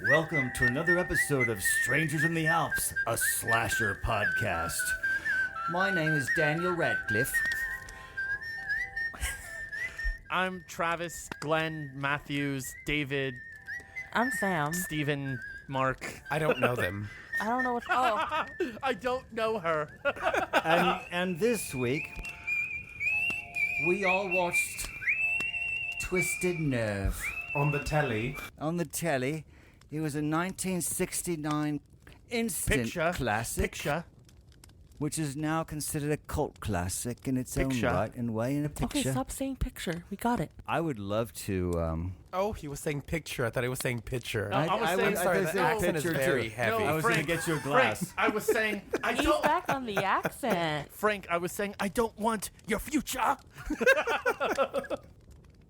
Welcome to another episode of Strangers in the Alps, a slasher podcast. My name is Daniel Radcliffe. I'm Travis, Glenn, Matthews, David, I'm Sam. Stephen, Mark. I don't know them. I don't know what. Oh, I don't know her. And this week, we all watched Twisted Nerve. On the telly. On the telly. It was a 1969 instant classic. Which is now considered a cult classic in its own right and way in a picture. okay. Stop saying picture. We got it. I would love to. Oh, he was saying picture. I thought he was saying picture. I was saying- I'm sorry, I the accent is picture very too. heavy. I was going to get you a glass. Frank, I was saying, He's back on the accent. Frank, I was saying, I don't want your future.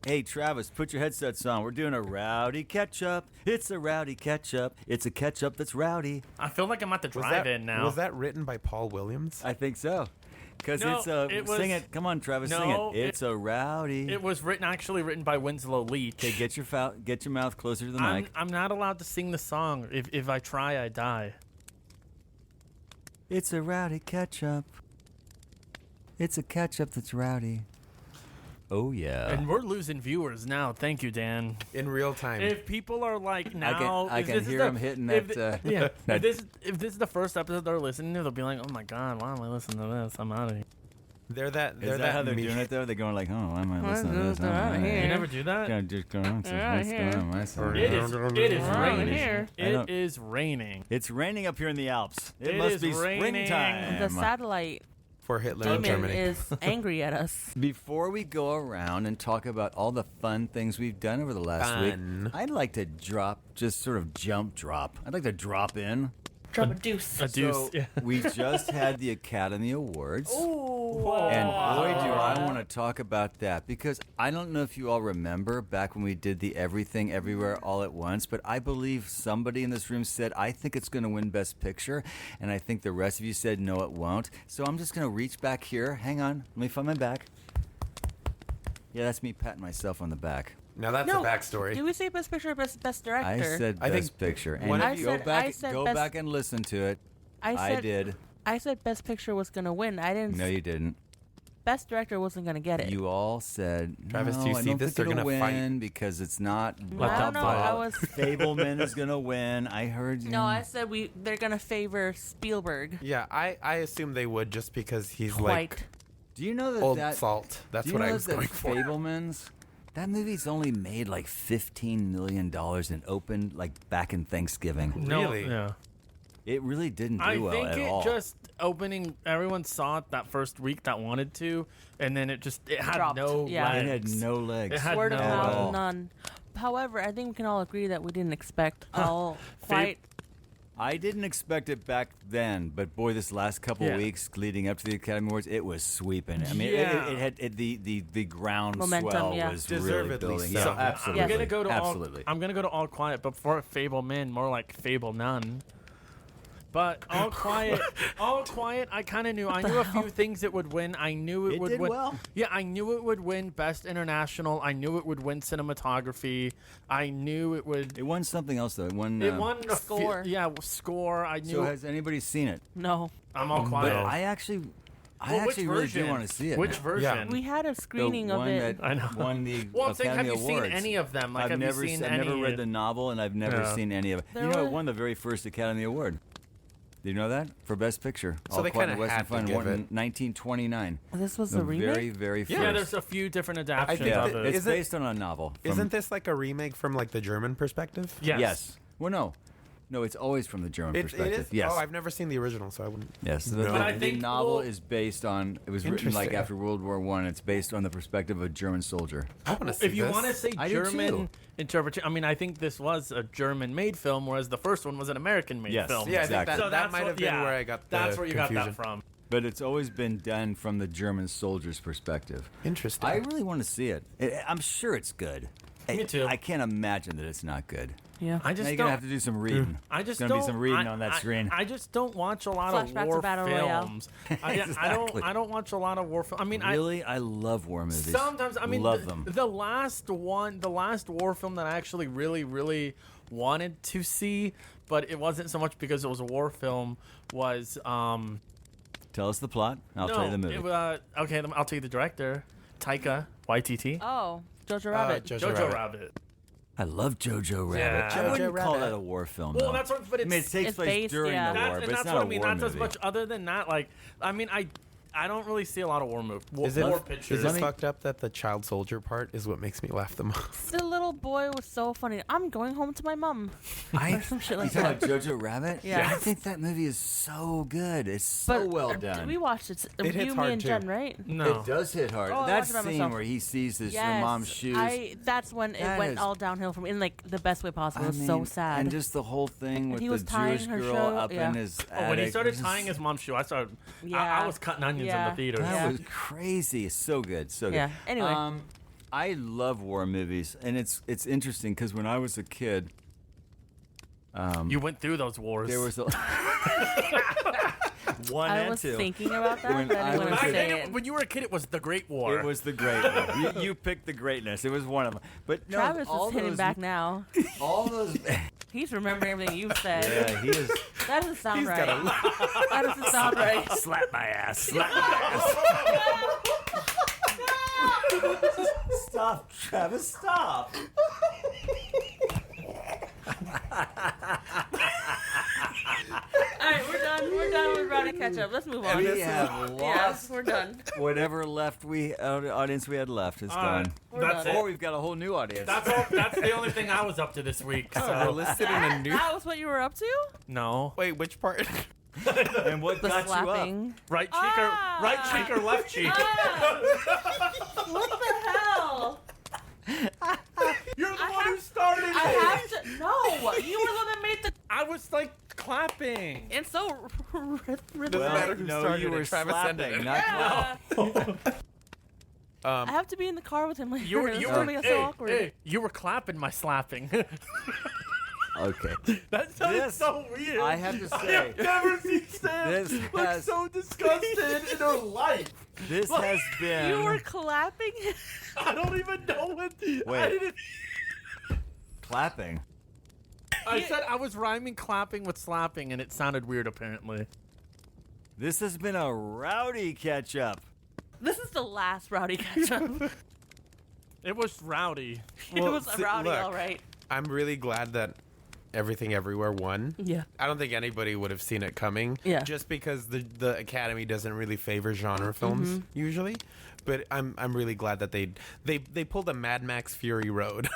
Hey, Travis, put your headsets on. We're doing a rowdy catch-up. It's a rowdy catch-up. It's a catch-up that's rowdy. I feel like I'm at the Was drive-in now. Was that written by Paul Williams? I think so. Because No, it's it was- sing it. Come on, Travis, sing No, it. It's a rowdy. It was actually written by Winslow Leach. Okay, get your mouth closer to the mic. I'm not allowed to sing the song. If I try, I die. It's a rowdy catch-up. It's a catch-up that's rowdy. Oh, yeah. And we're losing viewers now. Thank you, Dan. In real time. If people are like now, I if can this is hear the- them hitting if that, the- yeah. that- If this is the first episode they're listening to, they'll be like, "Oh my god, why am I listening to this? I'm out of here." They're that. Is that how they're doing it, though? They're going like, oh, why am I listening to this? You never do that. Just go on. What's going on my side? It is Around raining. here. It is raining. It's raining up here in the Alps. It It must is be raining. springtime. The satellite For Hitler in demon Germany. is angry at us. Before we go around and talk about all the fun things we've done over the last Fun. week, I'd like to just sort of drop. I'd like to drop in. Drop a deuce. A deuce. So yeah. we just had the Academy Awards. Ooh. And boy, do I want to talk about that, because I don't know if you all remember back when we did the Everything Everywhere All at Once, but I believe somebody in this room said, I think it's going to win Best Picture, and I think the rest of you said, no, it won't. So I'm just going to reach back here. Hang on. Let me find my back. Yeah, that's me patting myself on the back. Now that's No. a backstory. Did we say best picture or best director? I said I Best think Picture. And one if of you you- I go back, said go best- back and listen to it. I did. I said best picture was gonna win. I didn't. No, you didn't. Best director wasn't gonna get it. You all said, Travis, no, do you I see don't this? think They're it'll gonna win fight. because it's not. I Let don't them know. fight. I was. Fableman is going to win. I heard you. No, I said they're gonna favor Spielberg. Yeah, I assume they would just because he's Quite. like Do you know that old that salt. That's do you what know I was that going for. Fableman's, that movie's only made like $15 million and opened like back in Thanksgiving. No, Really? Yeah. It really didn't do I well think at it all. just opening. Everyone saw it that first week that wanted to, and then it had Dropped. no. Yeah. It legs. had no legs. It had Word of no- at all. mouth, none. However, I think we can all agree that we didn't expect all quite. I didn't expect it back then, but boy, this last couple Yeah. weeks leading up to the Academy Awards, it was sweeping. I mean, Yeah. it had the ground Momentum, swell yeah. was really Deservedly building. so. Yeah, absolutely. I'm gonna go to absolutely. I'm gonna go to All Quiet, but for Fable Men, more like Fable None. But All Quiet, I kind of knew. I knew a few things it would win. I knew it would did win. well. Yeah, I knew it would win Best International. I knew it would win Cinematography. I knew it would. It won something else though. It won. It won a Score. score. I knew. So has anybody seen it? No, I'm All But Quiet. I actually Well, which really do version? want to see it. Which now. version? we had a The screening of one it. that I know. won the Well, I'm saying, have Academy you seen Awards. any of them? Like, I've have never, you seen I've any? never read the novel, and I've never Yeah. seen any of it. There You know, were- it won the very first Academy Award. Did you know that? For Best Picture. So All they Quiet on kinda the Western had to Front give won in it. 1929. This was The a remake. very, very first. Yeah, there's a few different adaptations think Yeah, of that- it. it's Is it- based on a novel. from- Isn't this like a remake from like the German perspective? Yes. Yes. Well, no. No, it's always from the German It perspective. is. Yes. Oh, I've never seen the original, so I wouldn't. Yes, No. But I the think, novel well- is based on. It was written like Interesting. after World War One. It's based on the perspective of a German soldier. I want to see If you this. want to say I do German too. interpretation, I mean, I think this was a German-made film, whereas the first one was an American-made Yes. film. Yeah, I Exactly. think So that that's might what- have been yeah, where I got the That's where you got confusion. that from. But it's always been done from the German soldier's perspective. Interesting. I really want to see it. I'm sure it's good. Me too. I can't imagine that it's not good. Yeah. I just Now you're don't. gonna have to do some reading. I just There's gonna don't. be some reading I- on that I- screen. I just don't watch a lot Flashbacks of war to Battle Royale. films. Exactly. I don't watch a lot of war films. I mean, Really, I love war movies. sometimes I mean love the, them. the last war film that I actually really wanted to see, but it wasn't so much because it was a war film. Was Tell us the plot. I'll tell you the movie. Okay, I'll tell you the director, Taika Waititi. Oh, Jojo Rabbit. Jojo Rabbit. I love Jojo Rabbit. Yeah. I wouldn't Jojo call Rabbit. that a war film. Well, though. that's what. But I mean, it takes It's place based, during yeah. the war, and but that's it's not what a I mean. war That's as movie. much. Other than that, like, I mean, I don't really see a lot of war movies. Is it, War is pictures. it fucked up that the child soldier part is what makes me laugh the most? The little boy was so funny. I'm going home to my mom. Or some shit like You that. talking about Jojo Rabbit? Yeah. I think that movie is so good. It's so well done. We watched it. It hits You, hard, me, and too. Jen, right? No. It does hit hard. Oh, I that watched it by scene myself. where he sees his Yes. mom's shoes. That's when it That went is- all downhill from in like the best way possible. It was so sad. And just the whole thing with he the was tying Jewish her girl shoe, up yeah. in his Oh, when he attic. started It was tying his mom's shoe, I started. Yeah. I was cutting onions in Yeah. the theater. That Yeah. was crazy. It's so good. So good. Yeah. Anyway. I love war movies, and it's interesting because when I was a kid, You went through those wars. there was a one I and was two. thinking about that, When but I I didn't want was to a- I say think it. when you were a kid, it was the Great War. It was the great one. You picked the greatness. It was one of them. But no, Travis all is hitting those, back now. all those. He's remembering everything you've said. Yeah, he is. That doesn't sound He's right. got a That doesn't sound right. Slap my ass. Slap my ass. Stop, Travis. Stop. All right, we're done. We're done with Rowdy Ketchup. Let's move on. We have Yeah, lost we're done. whatever audience we had left is gone. That's done. Or it. we've got a whole new audience. That's the only thing I was up to this week. We're So listed in a new. That was what you were up to? no, Wait, which part? and what The got you up? slapping. right cheek or Ah! right cheek or left cheek. What the hell? You're the I one have- who started it. I have to. No, you were the one that made the. I was like clapping. And so. Doesn't matter who no, started you it, were Travis ended slapping, it. not I have to be in the car with him later. You were It's you gonna were make it hey, so awkward. hey, you were clapping my slapping. Okay. That sounds This- so weird. I have to I say, have never seen Sam this look has- so disgusted in her life. this has been. You were clapping? I don't even know what. I Wait. didn't. clapping. I said I was rhyming clapping with slapping, and it sounded weird. Apparently. This has been a rowdy catch up. This is the last Rowdy Ketchup. It was rowdy. It Well, was a see, Rowdy, look. all right. I'm really glad that Everything Everywhere won. Yeah. I don't think anybody would have seen it coming. Yeah. Just because the Academy doesn't really favor genre films usually, but I'm really glad that they pulled a Mad Max Fury Road,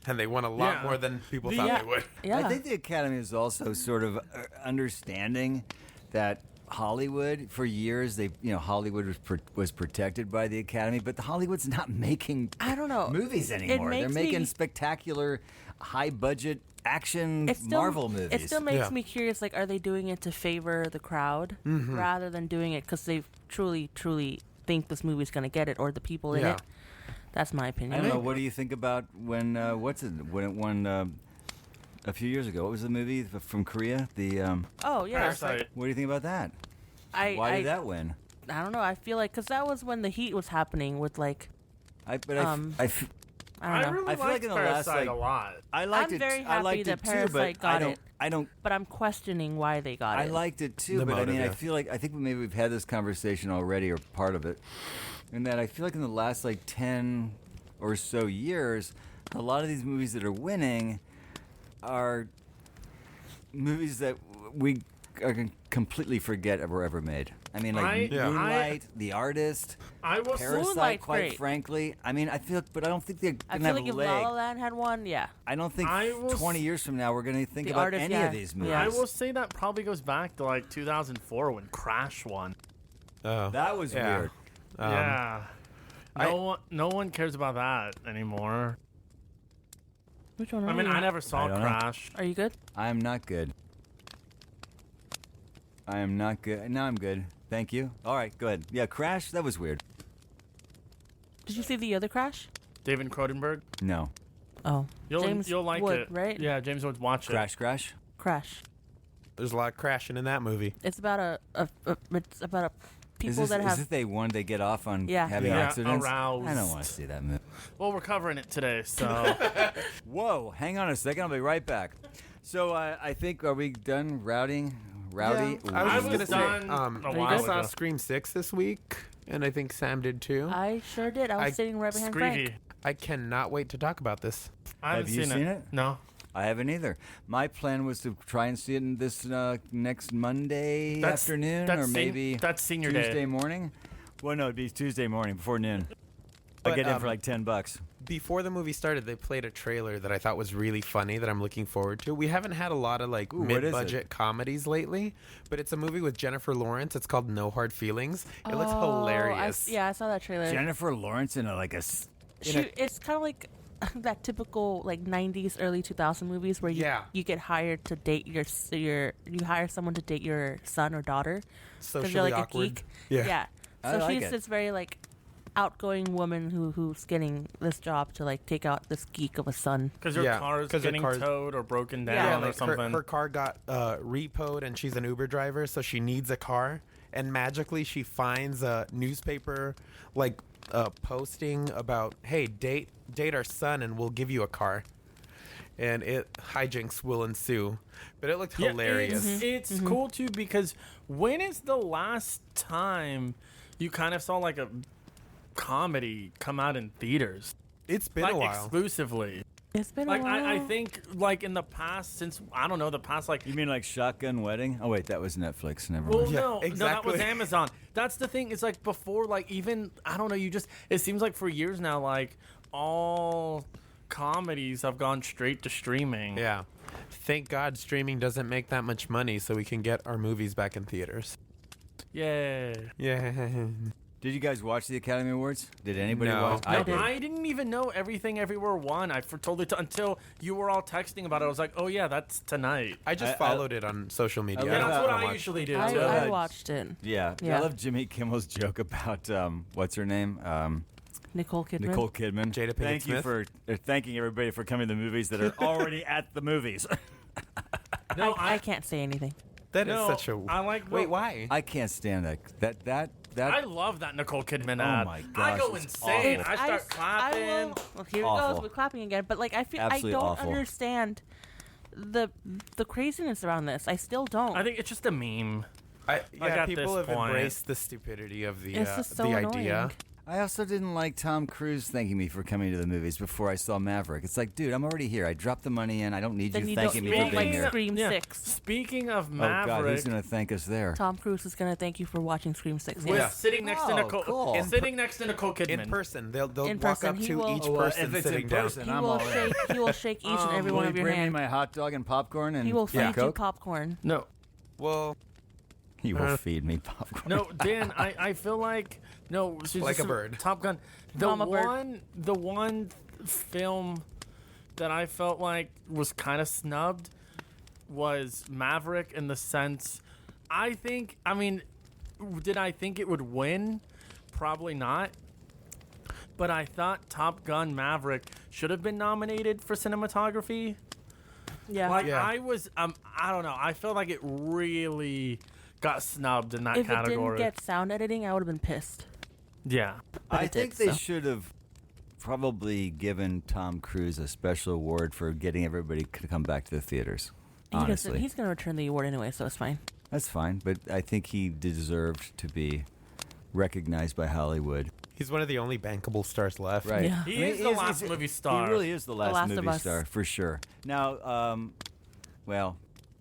and they won a lot Yeah. more than people The- thought Yeah. they would. Yeah. I think the Academy is also sort of understanding that Hollywood, for years, Hollywood was protected by the Academy, but Hollywood's not making I don't know. movies anymore. They're makes making me- spectacular, high budget action It still, Marvel movies. It still makes Yeah. me curious. Like, are they doing it to favor the crowd rather than doing it because they truly think this movie's gonna get it or the people in Yeah. it? That's my opinion. I don't know. What do you think about when when it won a few years ago? What was the movie from Korea? Oh yeah. Parasite. What do you think about that? I Why did that win? I don't know. I feel like because that was when the heat was happening with like I I don't I know. really I feel liked like in the last, Parasite like- a lot. I liked I'm it. very I liked happy it that too, but Parasite got it. I don't. But I'm questioning why they got I it. liked it too, The but motive, I yeah. feel like I think maybe we've had this conversation already, or part of it, in that I feel like in the last 10 or so years, a lot of these movies that are winning are movies that we are going to completely forget were ever made. I mean, like Moonlight, The Artist, I will Parasite. Moonlight's Quite great. frankly, I mean, I feel, but I don't think they're I going to feel have like a if leg. La La Land had one, yeah. I don't think I will 20 years from now we're going to think The about Artist, any yeah. of these movies. Yeah. I will say that probably goes back to like 2004 when Crash won. Oh. That was weird. Yeah. No one cares about that anymore. Which one are I mean, you? I never saw I don't know. Crash. Are you good? I am not good. I am not good. No, I'm good. Thank you. All right, go ahead. Yeah, Crash, that was weird. Did you see the other Crash? David Cronenberg. No. Oh. You'll like Wood, it, right? Yeah, James Wood, watch it. Crash? Crash. There's a lot of crashing in that movie. It's about it's about a people Is that have this they one they get off on Yeah. having Yeah, accidents? aroused. I don't want to see that movie. Well, we're covering it today, so Whoa, hang on a second. I'll be right back. So I think, are we done routing? Rowdy? Yeah, I was I just was gonna done say, a while I saw ago. Scream 6 this week, and I think Sam did too. I sure did. I was I- sitting right behind Screevy. Frank. I cannot wait to talk about this. I haven't Have you seen it? No. I haven't either. My plan was to try and see it in this next Monday afternoon, that's or sen- maybe that's senior day. Tuesday morning. Well, no, it'd be Tuesday morning before noon. I But, get in for like $10. Before the movie started, they played a trailer that I thought was really funny that I'm looking forward to. We haven't had a lot of like Ooh, what is it? mid-budget comedies lately, but it's a movie with Jennifer Lawrence. It's called No Hard Feelings. It looks hilarious. I saw that trailer. Jennifer Lawrence in It's kind of like that typical like 90s early 2000 movies where you get hired to date you hire someone to date your son or daughter because you're Socially like awkward. a geek. Yeah. I So like she's it. this very like outgoing woman who's getting this job to like take out this geek of a son. Because her Yeah, car's 'cause her getting car's- towed or broken Yeah, down or like something. her car got repoed, and she's an Uber driver, so she needs a car. And magically, she finds a newspaper like posting about, "Hey, date our son, and we'll give you a car." And hijinks will ensue, but it looked hilarious. It's cool too because when is the last time you kind of saw like a comedy come out in theaters? It's been like a while. exclusively. It's been Like a while. I think like in the past since I don't know the past like You mean like Shotgun Wedding? Oh wait, that was Netflix. Never well mind. Yeah, no that was exactly. Amazon. That's the thing. It's like before like even I don't know it seems like for years now like all comedies have gone straight to streaming. Yeah. Thank God streaming doesn't make that much money, so we can get our movies back in theaters. Yeah. Yeah. Did you guys watch the Academy Awards? Did anybody No. watch? I No, did. I didn't even know Everything Everywhere won. Until you were all texting about it. I was like, oh yeah, that's tonight. I just followed it on social media. I Yeah, love that's what that I one. usually do. I, too. I watched it. Yeah. Yeah. I love Jimmy Kimmel's joke about what's her name? Nicole Kidman. Nicole Kidman. Jada Pinkett Thank you Smith. for thanking everybody for coming to the movies that are already at the movies. No, I can't say anything. That is No, such a. I like. Wait, why? I can't stand that. I love that Nicole Kidman Oh ad. my I gosh, go it's insane. awful. I start clapping. Well, here it Awful. goes with clapping again. But like, I feel Absolutely I don't awful. understand the craziness around this. I still don't. I think it's just a meme. Yeah, at people this have point. embraced the stupidity of the It's just so the annoying. idea. I also didn't like Tom Cruise thanking me for coming to the movies before I saw Maverick. It's like, dude, I'm already here. I dropped the money in. I don't need Then you you thanking don't me for like being here. Scream Yeah. 6. Speaking of Oh God, Maverick, who's gonna thank us there? Tom Cruise is gonna thank you for watching Scream 6. was Yeah. sitting next to Oh, Nicole. cool. Sitting next to Nicole Kidman. In person, they'll In walk person, up he to will- each Oh, well, person if it's sitting in down. person, He I'm will all in. shake. He will shake each and every Will one he of your bring me hand. my hot dog and popcorn and He will feed you Coke? popcorn. No, Well, He will feed me popcorn. no, Dan. I feel like no. Like a bird. Top Gun. Mama bird. The one film that I felt like was kind of snubbed was Maverick in the sense. I mean, did I think it would win? Probably not. But I thought Top Gun Maverick should have been nominated for cinematography. Yeah. Like Yeah. I was, I don't know. I felt like it really got snubbed in that if category. it didn't get sound editing, I would have been pissed. Yeah, But I it think did, they so. should have probably given Tom Cruise a special award for getting everybody to come back to the theaters. Honestly, He's gonna return the award anyway, so it's fine. that's fine, but I think he deserved to be recognized by Hollywood. he's one of the only bankable stars left. Right. Yeah. He is the last movie star. He really is the last Last of movie Us. star for sure. Now, well,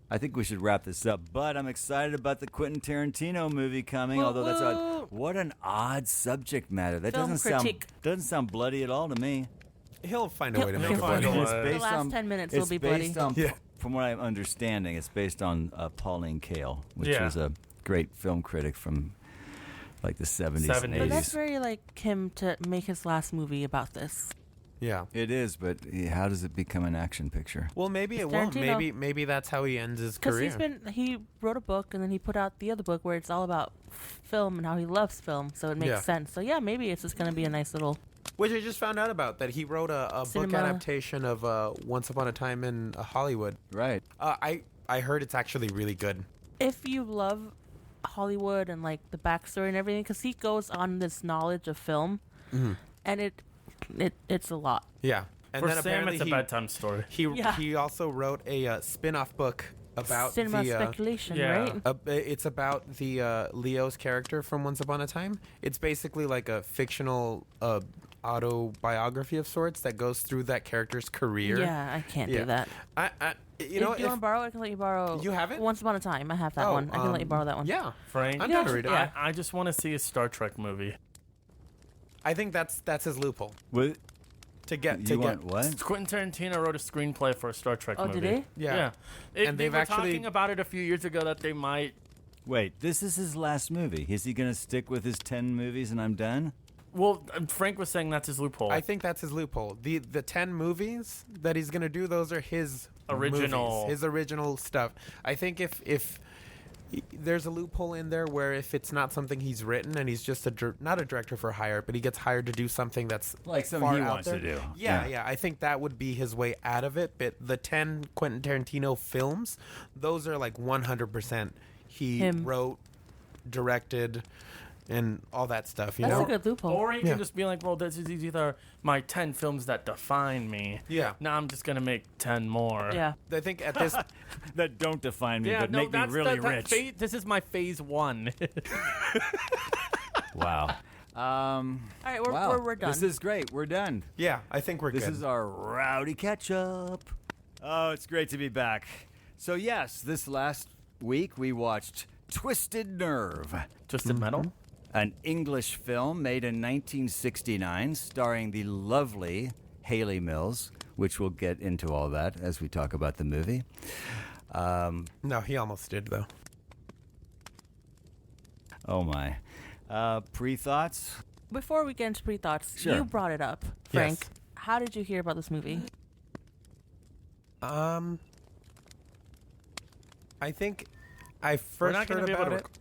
I think we should wrap this up, but I'm excited about the Quentin Tarantino movie coming. Although that's odd. What an odd subject matter. That Film critique. doesn't sound bloody at all to me. He'll find a way to make it He'll find bloody. a It's way. based The last on 10 minutes it's will be based bloody. on, From what I'm understanding, it's based on Pauline Kael, which Yeah. was a great film critic from like the 70s and 70s. But 80s. that's very like him to make his last movie about this. Yeah. It is, but how does it become an action picture? Well, maybe it It's won't. Tarantino. Maybe that's how he ends his Because career. he wrote a book and then he put out the other book where it's all about film and how he loves film, so it makes Yeah. sense. So yeah, maybe it's just gonna be a nice little. Which I just found out about, that he wrote a book Cinema. adaptation of Once Upon a Time in Hollywood. Right. I heard it's actually really good. If you love Hollywood and like the backstory and everything, because he goes on this knowledge of film, and it's a lot. Yeah. And For then Sam, apparently it's a bedtime story. he also wrote a spin-off book about Cinema the speculation, yeah. right? it's about the Leo's character from Once Upon a Time. It's basically like a fictional autobiography of sorts that goes through that character's career. Yeah, I can't Yeah. do that. You know, if you want to borrow it, I can let you borrow. You have it? Once Upon a Time. I have that one. I can let you borrow that one. Yeah, Frank, I'm down to read it. Yeah. I just want to see a Star Trek movie. I think that's his loophole What? to get You want what? Quentin Tarantino wrote a screenplay for a Star Trek Oh, movie. did he? Yeah. And And they they've were actually- talking about it a few years ago that they might. Wait, this is his last movie. Is he going to stick with his 10 movies and I'm done? Well, Frank was saying that's his loophole. I think that's his loophole. The 10 movies that he's gonna do, those are his Original. movies, his original stuff. I think if there's a loophole in there where if it's not something he's written and he's just not a director for hire, but he gets hired to do something that's Like something far he out wants there. to do. Yeah. I think that would be his way out of it. But the 10 Quentin Tarantino films, those are like 100% he Him. wrote, directed, and all that stuff. You That's know? a good loophole. Or he Yeah. can just be like, well, this is either my 10 films that define me. Yeah. Now I'm just going to make 10 more. Yeah. I think at this That don't define me, Yeah, but no, make me that's really that rich. this is my phase 1. Wow. All right, we're done. This is great. We're done. Yeah, I think we're This good. is our rowdy catch up. Oh, it's great to be back. So, yes, this last week we watched Twisted Nerve, Twisted Metal? an English film made in 1969 starring the lovely Haley Mills, which we'll get into all that as we talk about the movie. No, he almost did though. Oh, my. Pre-thoughts? Before we get into pre-thoughts, Sure. you brought it up, Frank. Yes. How did you hear about this movie? I think I We're first not gonna heard be able about to it.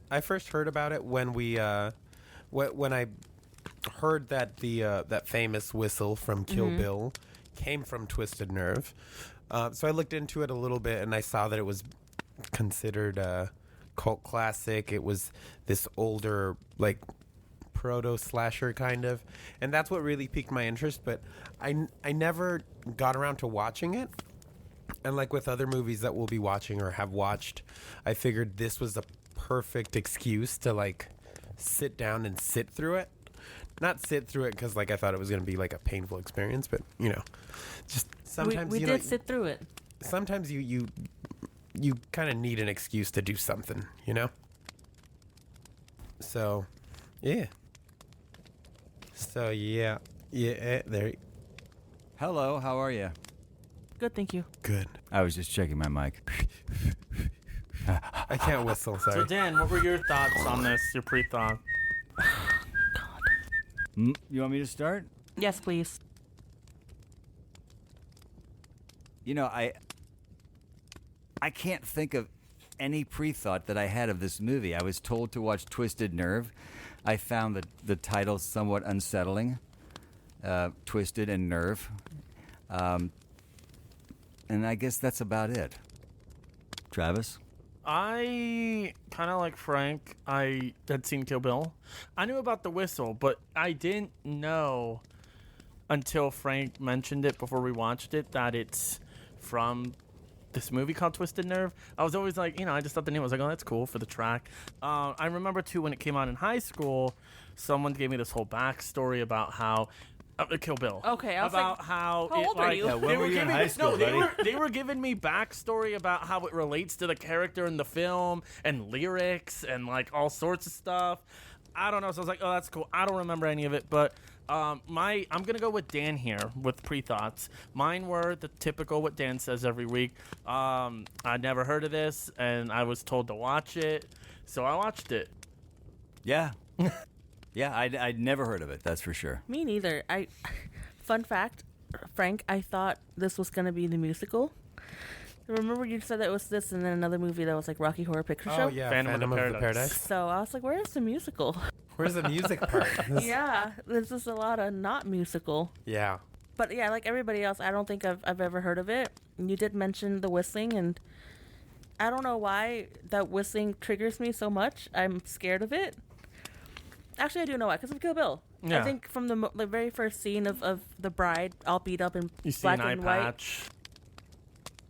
I first heard about it when we when I heard that the that famous whistle from Kill Bill came from Twisted Nerve. So I looked into it a little bit and I saw that it was considered a cult classic. It was this older like proto slasher kind of, and that's what really piqued my interest. But I never got around to watching it. And like with other movies that we'll be watching or have watched, I figured this was the perfect excuse to like sit down and sit through it. Not sit through it because like I thought it was going to be like a painful experience, but you know, just sometimes we you did know, sit through it. sometimes you kind of need an excuse to do something, you know. So, yeah. There. Hello, how are you? Good, thank you. Good. I was just checking my mic. I can't whistle. So, Sorry. Dan, what were your thoughts on this, your pre-thought? You want me to start? Yes, please. You know, I can't think of any pre-thought that I had of this movie. I was told to watch Twisted Nerve. I found the title somewhat unsettling. Twisted and Nerve. And I guess that's about it. Travis? I kind of like Frank. I had seen Kill Bill. I knew about the whistle, but I didn't know until Frank mentioned it before we watched it that it's from this movie called Twisted Nerve. I was always like, I just thought the name was like, oh, that's cool for the track. I remember too when it came out in high school, someone gave me this whole backstory about how Kill Bill. Okay, I was about like, how how it, old are like, you? Yeah, when they were you in high school, they were giving me backstory about how it relates to the character in the film and lyrics and like all sorts of stuff. I don't know, so I was like, oh, that's cool. I don't remember any of it, but I'm gonna go with Dan here with pre-thoughts. Mine were the typical what Dan says every week. I'd never heard of this, and I was told to watch it, so I watched it. Yeah. Yeah, I'd never heard of it, that's for sure. Me neither. Fun fact, Frank, I thought this was going to be the musical. Remember you said that it was this and then another movie that was like Rocky Horror Picture Show? Oh, yeah. Phantom of the Paradise. So I was like, where's the musical? Where's the music part? Yeah, this is a lot of not musical. Yeah. But yeah, like everybody else, I don't think I've ever heard of it. You did mention the whistling, and I don't know why that whistling triggers me so much. I'm scared of it. Actually, I do know why, because of Kill Bill. Yeah. I think from the very first scene of the bride all beat up in You see black an eye and white. patch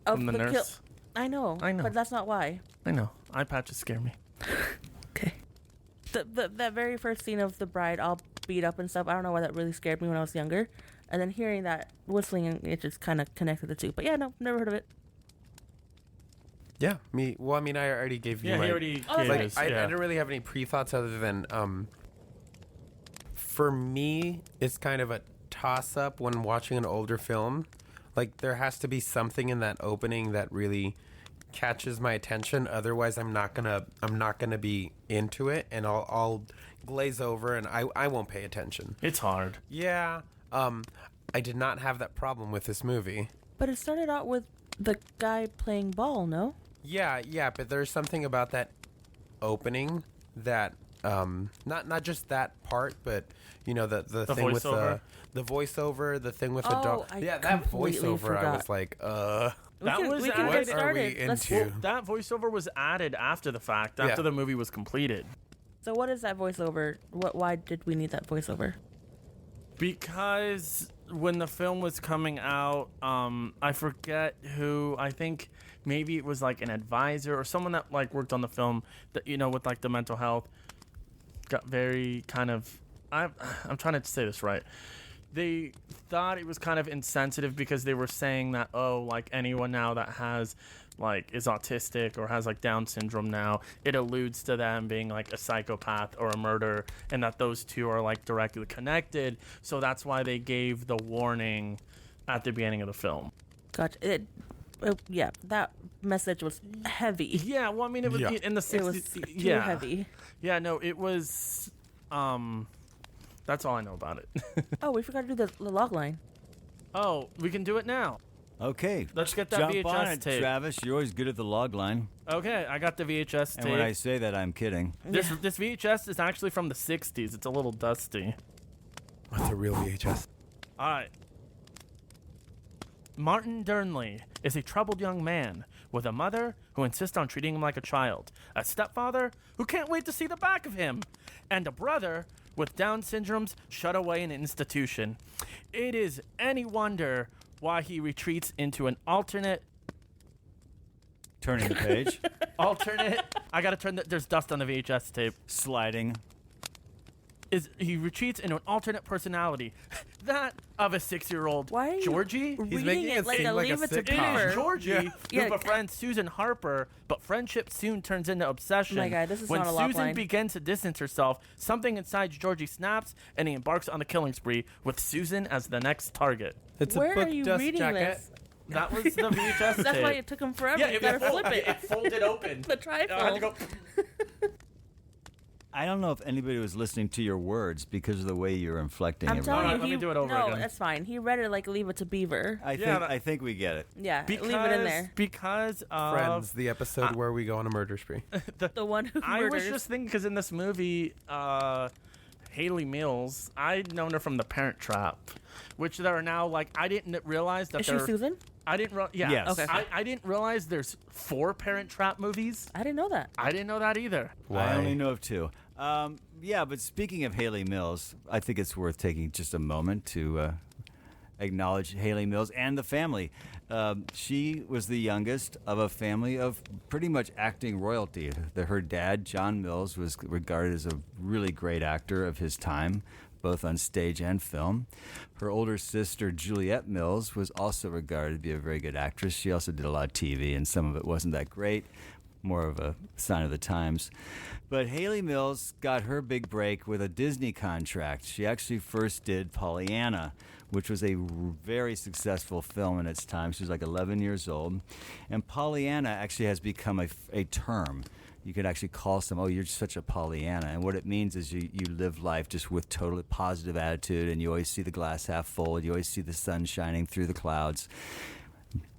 Of from the nurse. I know, but that's not why. I know. Eye patches scare me. Okay. That very first scene of the bride all beat up and stuff, I don't know why that really scared me when I was younger. And then hearing that whistling, it just kind of connected the two. But yeah, no, never heard of it. Yeah, me. Well, I mean, I already gave you. Yeah, my, he already Oh, gave like, his. I yeah. didn't really have any pre-thoughts other than, for me, it's kind of a toss-up when watching an older film. Like, there has to be something in that opening that really catches my attention. Otherwise, I'm not gonna be into it, and I'll glaze over, and I won't pay attention. It's hard. Yeah. I did not have that problem with this movie. But it started out with the guy playing ball, no? Yeah, but there's something about that opening that not just that part, but you know the thing with voiceover. the voiceover, the thing with the Oh, dog. I Yeah, that completely voiceover, I forgot. was like, We can what get are started. we Let's- into? That voiceover was added after the fact, after Yeah. the movie was completed. So what is that voiceover? Why did we need that voiceover? Because when the film was coming out, I forget who. I think maybe it was like an advisor or someone that like worked on the film that with like the mental health. Got very kind of. I'm trying to say this right. They thought it was kind of insensitive because they were saying that like anyone now that has like is autistic or has like Down syndrome now, it alludes to them being like a psychopath or a murderer, and that those two are like directly connected. So that's why they gave the warning at the beginning of the film. Gotcha. Yeah, that message was heavy. Yeah, well, I mean, it was Yeah. in the 60s. It was too yeah. heavy. Yeah, no, it was. That's all I know about it. Oh, we forgot to do the log line. Oh, we can do it now. Okay. Let's get that Jump VHS on it, tape. Travis. You're always good at the log line. Okay, I got the VHS tape. And when I say that, I'm kidding. This VHS is actually from the 60s. It's a little dusty. What's a real VHS? All right. Martin Durnley is a troubled young man with a mother who insists on treating him like a child, a stepfather who can't wait to see the back of him, and a brother with Down syndrome's shut away in an institution. It is any wonder why he retreats into an alternate. Turning the page. I gotta turn. There's dust on the VHS tape. Sliding. He retreats into an alternate personality, that of a 6-year-old Why are you Georgie. reading making it it like seem a like a Leave It to It sitcom. is Beaver? Georgie Yeah. who befriends Susan Harper, but friendship soon turns into obsession. Oh my God, this is when not a log Susan line. begins to distance herself, something inside Georgie snaps, and he embarks on the killing spree with Susan as the next target. It's Where a book are you dust reading jacket. this? That was the VHS That's tape. why it took him forever. Yeah, you gotta flip it. It folded open. The trifold. I had to go. I don't know if anybody was listening to your words because of the way you're inflecting I'm everything. telling Alright, you, let me do it over no, again. that's fine. He read it like Leave It to Beaver. I think we get it. Yeah, leave it in there. Because of Friends, the episode where we go on a murder spree. The one who I murders. was just thinking because in this movie, Haley Mills, I'd known her from The Parent Trap, which there are now like I didn't realize that Is she there. Susan? I didn't. Yeah. Yes. Okay. I didn't realize there's 4 Parent Trap movies. I didn't know that. I didn't know that either. I only know of 2. Yeah, but speaking of Haley Mills, I think it's worth taking just a moment to acknowledge Haley Mills and the family. She was the youngest of a family of pretty much acting royalty. Her dad, John Mills, was regarded as a really great actor of his time, both on stage and film. Her older sister, Juliette Mills, was also regarded to be a very good actress. She also did a lot of TV, and some of it wasn't that great, more of a sign of the times. But Haley Mills got her big break with a Disney contract. She actually first did Pollyanna, which was a very successful film in its time. She was like 11 years old. And Pollyanna actually has become a term. You could actually call some, oh, you're such a Pollyanna. And what it means is you live life just with totally positive attitude, and you always see the glass half full, and you always see the sun shining through the clouds.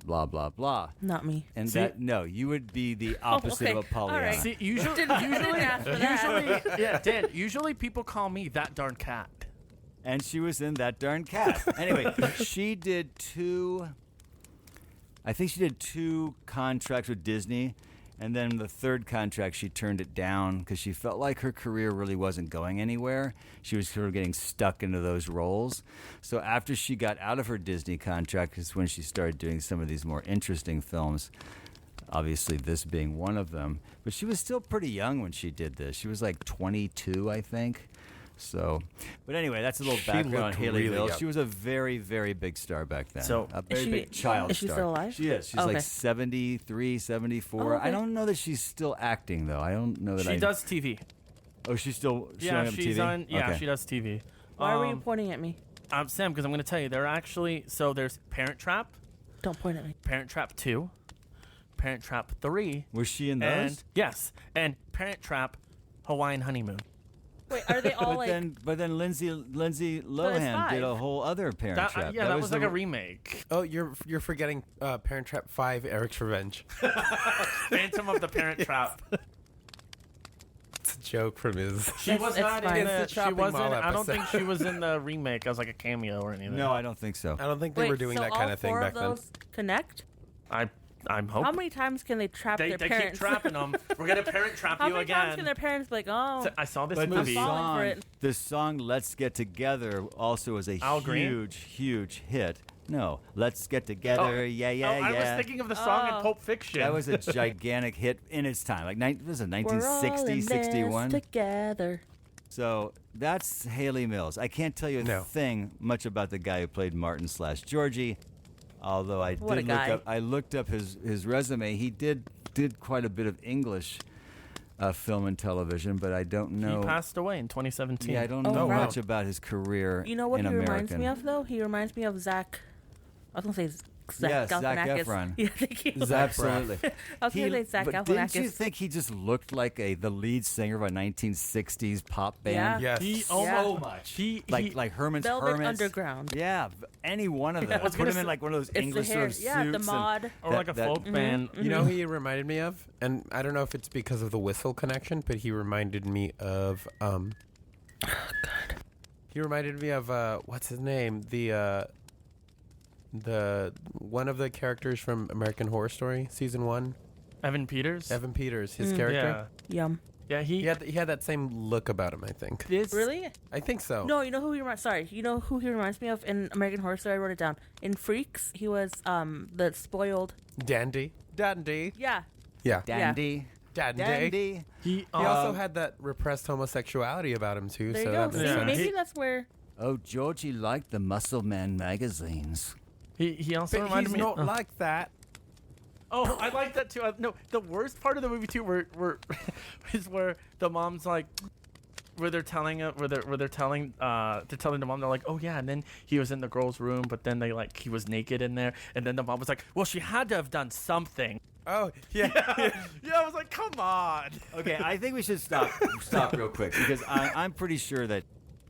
Blah, blah, blah. Not me. And See- that, no, you would be the opposite okay. of a Pollyanna. All right. See, usually, ask for that. yeah, Dan. Usually, people call me that darn cat. And she was in That Darn Cat. Anyway, she did two contracts with Disney, and then the third contract she turned it down because she felt like her career really wasn't going anywhere. She was sort of getting stuck into those roles. So after she got out of her Disney contract is when she started doing some of these more interesting films. Obviously, this being one of them. But she was still pretty young when she did this. She was like 22, I think. So, but anyway, that's a little She background on looked Haley really Mills. young. She was a very, very big star back then. So- a very Is she- big child is she star. still alive? She is. She's Okay. like 73, 74. Oh, okay. I don't know that she's still acting, though. I don't know that She does TV. Oh, she's still showing Yeah, up she's TV? on. Yeah, Okay. she does TV. Why were you pointing at me? Sam? Because I'm going to tell you, there are actually there's Parent Trap, Don't point at me. Parent Trap 2, Parent Trap 3, Was she in those? and yes, and Parent Trap Hawaiian Honeymoon. Wait, are they all but then Lindsay Lohan did a 5. whole other Parent Trap. That was like the- a remake. Oh, you're forgetting Parent Trap 5, Eric's Revenge. Phantom of the Parent Trap. It's a joke from his. She was It's not fine. in It's the the. She shopping wasn't. mall I don't episode. think she was in the remake as like a cameo or anything. No, I don't think so. I don't think they were doing so that kind all of thing four back of then. those connect? I'm hoping. How many times can they trap They their keep parents? trapping them. We're gonna parent trap How you many times can again. their parents be like, oh, I saw this But movie. falling for it. the song "Let's Get Together" also was a Al Green? huge hit. No, "Let's Get Together," yeah. I was thinking of the song in Oh. Pulp Fiction. That was a gigantic hit in its time. Like, was it we're all 1960, in this 61? together. So that's Haley Mills. I can't tell you a No. thing much about the guy who played Martin / Georgie, although I What a did guy. looked up his resume. He did quite a bit of English film and television, but I don't know. He passed away in 2017. Yeah, I don't Oh, know wow. much about his career. You know what in he reminds American. me of, though? He reminds me of Zach. I was going to say Zach Yes, Zac Galifianakis. Efron. Yeah, thank you. Absolutely. I was going to say Zach but didn't you Galifianakis. think he just looked like the lead singer of a 1960s pop band? Yeah. Yes. He Yeah. almost much. He Like Herman's Velvet Hermits. Underground. Yeah, any one of them. was Put gonna him in say- like one of those It's the English hair. sort of Yeah, the suits and- mod. or like a folk band. You know who he reminded me of? And I don't know if it's because of the whistle connection, but he reminded me of He reminded me of what's his name? The one of the characters from American Horror Story season 1, Evan Peters. Evan Peters, his Yeah. character. Yum. Yeah. He had that same look about him, I think. This Really? I think so. No, you know who he reminds. Sorry, you know who he reminds me of in American Horror Story. I wrote it down. In Freaks, he was the spoiled. Dandy. Yeah, Yeah. Dandy. Dandy. Dandy. he He also had that repressed homosexuality about him too. there so you go. that See, makes Yeah. sense. maybe He- that's where. Oh, Georgie liked the Muscle Man magazines. he also But reminded he's me. not like that. Oh, I like that too. No, the worst part of the movie too, where is where the mom's like, where they're telling they're telling the mom, they're like, oh yeah, and then he was in the girl's room, but then he was naked in there, and then the mom was like, well, she had to have done something. Oh, yeah. Yeah, I was like, come on. Okay, I think we should stop real quick because I'm pretty sure that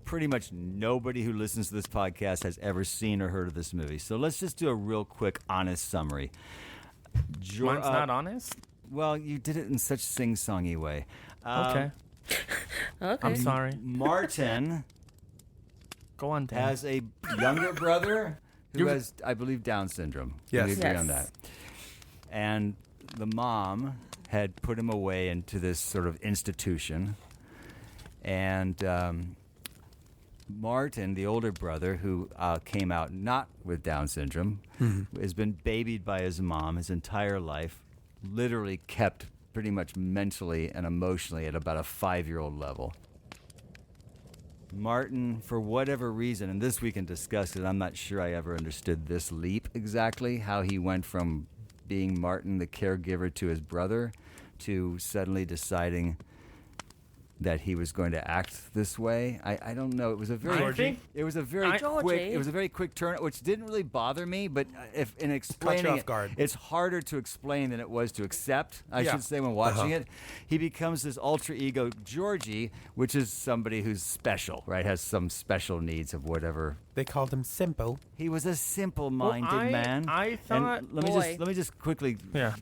pretty much nobody who listens to this podcast has ever seen or heard of this movie. So let's just do a real quick, honest summary. Mine's not honest. Well, you did it in such sing-songy way. Okay, Okay. I'm sorry. Martin Go on, Dan. has a younger brother who You- has, I believe, Down syndrome. Yes. We agree Yes. on that. And the mom had put him away into this sort of institution. And Martin, the older brother, who came out not with Down syndrome, has been babied by his mom his entire life, literally kept pretty much mentally and emotionally at about a 5-year-old level. Martin, for whatever reason, and this we can discuss because I'm not sure I ever understood this leap exactly, how he went from being Martin, the caregiver, to his brother, to suddenly deciding that he was going to act this way. I don't know. It was a very it was a very quick turn, which didn't really bother me. But if in explaining off it, guard. it's harder to explain than it was to accept. I should say when watching it, he becomes this alter ego Georgie, which is somebody who's special, right? Has some special needs of whatever. They called him Simple. He was a simple-minded man. I thought. And let me just quickly,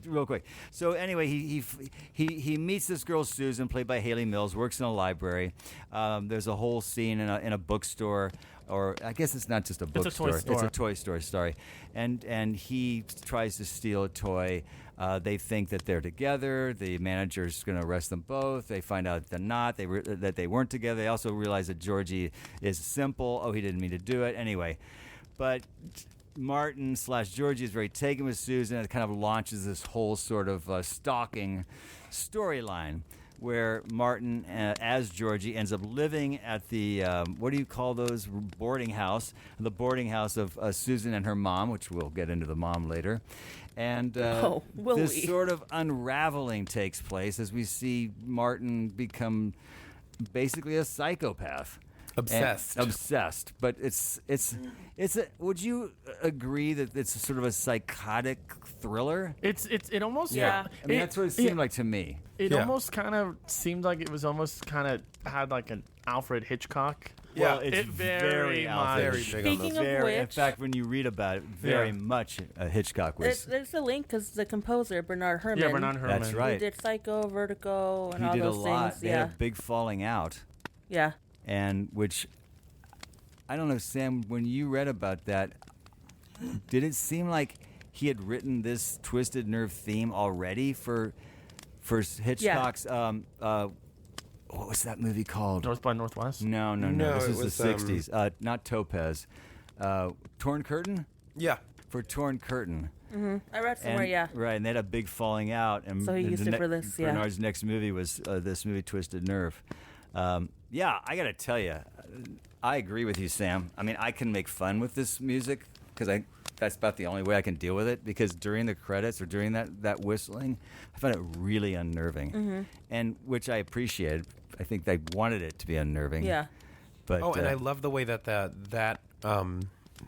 real quick. So anyway, he meets this girl Susan, played by Haley Mills, works in a library. There's a whole scene in a bookstore, or I guess it's not just a bookstore. It's a toy store. It's a toy store. Sorry, and he tries to steal a toy. They think that they're together. The manager's going to arrest them both. They find out they're not. That they weren't together. They also realize that Georgie is simple. Oh, he didn't mean to do it. Anyway, but Martin/Georgie is very taken with Susan. It kind of launches this whole sort of stalking storyline where Martin, as Georgie, ends up living at the, what do you call those, boarding house, the boarding house of Susan and her mom, which we'll get into the mom later. And this sort of unraveling takes place as we see Martin become basically a psychopath. Obsessed. But would you agree that it's sort of a psychotic thriller? It almost I mean, that's what it seemed like to me. It almost kind of seemed like it was almost kind of had like an Alfred Hitchcock. Well, it's very Very big on Speaking those. of which, in fact, when you read about it, very much Hitchcock was. there's a link because the composer Bernard Herrmann. Yeah, Bernard Herrmann. That's right. He did Psycho, Vertigo, and He all did those a lot. things. They had a big falling out, Yeah. and which I don't know, Sam. When you read about that, did it seem like he had written this Twisted Nerve theme already for Hitchcock's? What was that movie called? North by Northwest? No. No, This it was was, the 60s. Not Topaz. Torn Curtain? Yeah. For Torn Curtain. I read somewhere, Right, and they had a big falling out. And So he used it for this, Bernard's next movie was this movie, Twisted Nerve. I got to tell you, I agree with you, Sam. I mean, I can make fun with this music because that's about the only way I can deal with it, because during the credits or during that whistling, I found it really unnerving, and which I appreciated. I think they wanted it to be unnerving. Yeah. But And I love the way that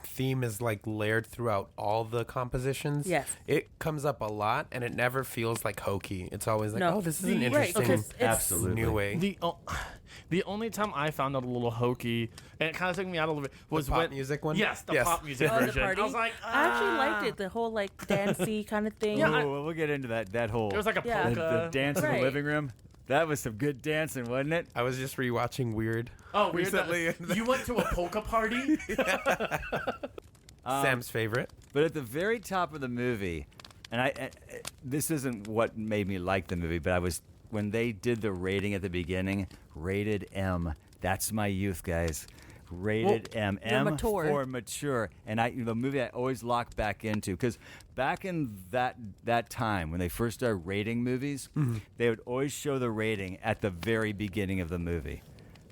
theme is like layered throughout all the compositions. Yes. It comes up a lot, and it never feels like hokey. It's always like, No. oh, this is an Right, interesting, because it's- Absolutely. new way. The only time I found it a little hokey, and it kind of took me out a little bit, was pop when music one? Yes, the Yes. pop music Oh, the version. party? I was like, I actually liked it. The whole like dancey kind of thing. Yeah, well, we'll get into that whole. It was like a Yeah. polka. the dance in Right. the living room. That was some good dancing, wasn't it? I was just rewatching Weird. Oh, weird. recently. You went to a polka party? Sam's favorite. But at the very top of the movie, and this isn't what made me like the movie, but when they did the rating at the beginning, rated M. That's my youth, guys. Rated M. M mature. for mature. And the movie I always lock back into, because back in that time when they first started rating movies, they would always show the rating at the very beginning of the movie.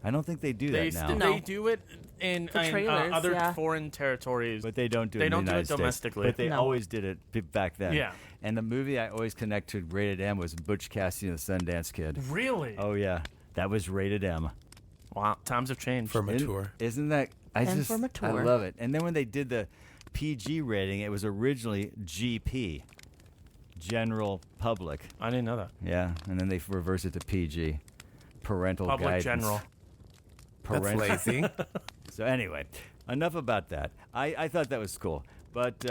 I don't think they do that now. No. They do it in trailers, other yeah. foreign territories. But they don't do it They in don't the do it United States. domestically. But they No. always did it back then. Yeah. And the movie I always connect to rated M was Butch Cassidy and the Sundance Kid. Really? Oh, yeah. That was rated M. Wow, times have changed. For mature. Isn't that... And for mature. I love it. And then when they did the PG rating, it was originally GP. General Public. I didn't know that. Yeah. And then they reversed it to PG. Parental Public guidance. general. That's lazy. So anyway, enough about that. I thought that was cool, but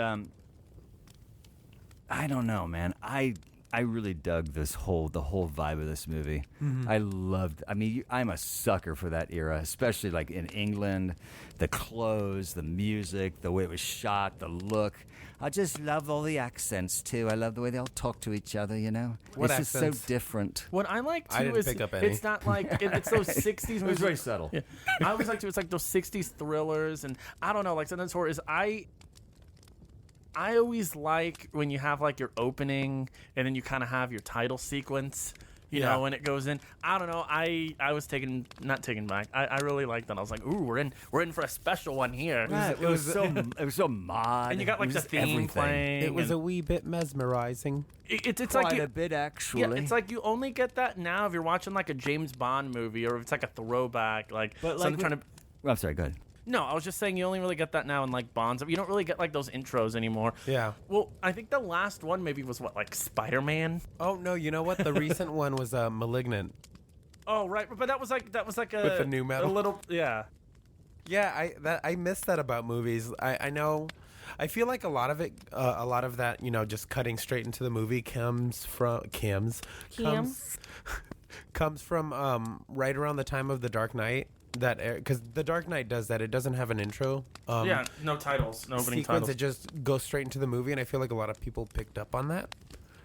I don't know, man. I really dug the whole vibe of this movie. I loved. I mean, I'm a sucker for that era, especially like in England, the clothes, the music, the way it was shot, the look. I just love all the accents too. I love the way they all talk to each other. You know, What it's accents? just so different. What I like too I didn't is pick up any. it's not like it's those 60s It was movies. very subtle. Yeah. I always like to. It's like those 60s thrillers, and I don't know. Like sometimes horror is I always like when you have like your opening, and then you kind of have your title sequence, you know, when it goes in. I don't know. I was not taken back. I really liked that. I was like, ooh, we're in for a special one here. Right. It was so mod. And you got like It the was theme everything. playing. It was and a wee bit mesmerizing. it's Quite like a bit, actually. Yeah, it's like you only get that now if you're watching like a James Bond movie or if it's like a throwback, like But like something trying to. I'm sorry, go ahead. No, I was just saying you only really get that now in like Bonds. You don't really get like those intros anymore. Yeah. Well, I think the last one maybe was what, like Spider-Man. Oh no, you know what? The recent one was Malignant. Oh right, but that was like a With the new metal? a little yeah. Yeah, I miss that about movies. I know. I feel like a lot of that, you know, just cutting straight into the movie comes from right around the time of The Dark Knight. Because The Dark Knight does that. It doesn't have an intro. Yeah, no titles, no opening sequence. titles. It just goes straight into the movie, and I feel like a lot of people picked up on that.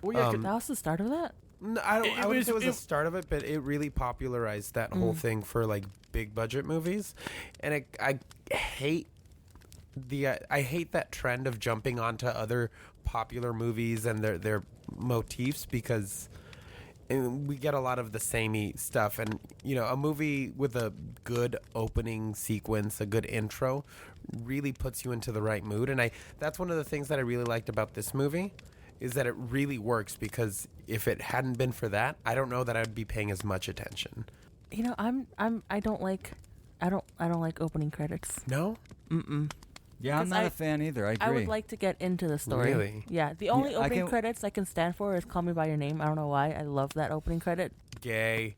Well, yeah, That was the start of that. No, I wouldn't say it was the it- start of it, but it really popularized that whole thing for like big budget movies, and I hate I hate that trend of jumping onto other popular movies and their motifs because we get a lot of the samey stuff. And you know, a movie with a good opening sequence, a good intro, really puts you into the right mood. And that's one of the things that I really liked about this movie. Is that it really works, because if it hadn't been for that, I don't know that I would be paying as much attention. You know, I don't like opening credits. No? Yeah, I'm 'Cause not a fan either. I agree. I would like to get into the story. Really? Yeah. The only Yeah, I opening can- credits I can stand for is "Call Me by Your Name." I don't know why. I love that opening credit. Gay.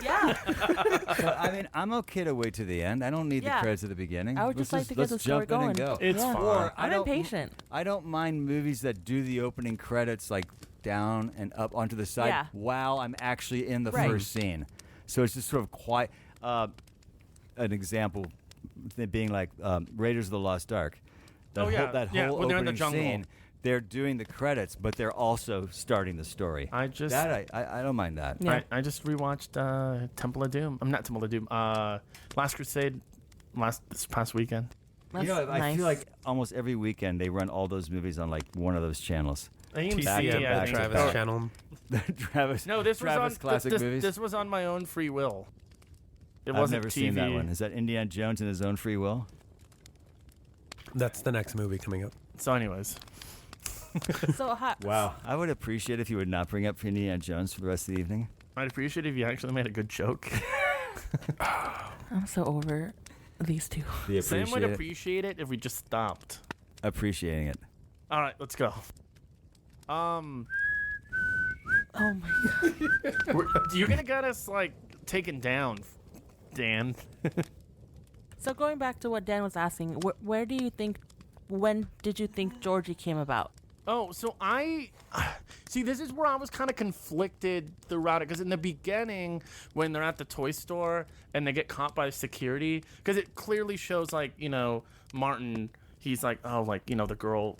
Yeah. But, I mean, I'm okay to wait to the end. I don't need the Yeah. credits at the beginning. I would just like to get let's the story jump in going. and go. It's yeah. fine. Or I I'm don't- impatient. I don't mind movies that do the opening credits like down and up onto the side Yeah. while I'm actually in the Right. first scene. So it's just sort of quiet. An example being like Raiders of the Lost Ark. That Oh, yeah. whole, that Yeah, whole when they're in the opening jungle. scene, they're doing the credits, but they're also starting the story. I just I don't mind that. Yeah. I just rewatched Temple of Doom. I'm not Temple of Doom. Last Crusade, this past weekend. That's You know, I nice. feel like almost every weekend they run all those movies on like one of those channels. AMC, Back to I back think. to Travis back. Channel. Travis. No, this was Travis on classic this, movies. This was on my own free will. It I've wasn't never TV. seen that one. Is that Indiana Jones and his own free will? That's the next movie coming up. So, anyways, So hot. Wow. I would appreciate if you would not bring up Indiana Jones for the rest of the evening. I'd appreciate if you actually made a good joke. I'm so over these two. The Sam would appreciate it if we just stopped. appreciating it. All right, let's go. Oh my god. You're gonna get us like taken down, Dan. So going back to what Dan was asking, where do you think? When did you think Georgie came about? Oh, so I see. This is where I was kind of conflicted throughout it, because in the beginning, when they're at the toy store and they get caught by security, because it clearly shows like, you know, Martin. He's like, oh, like, you know, the girl,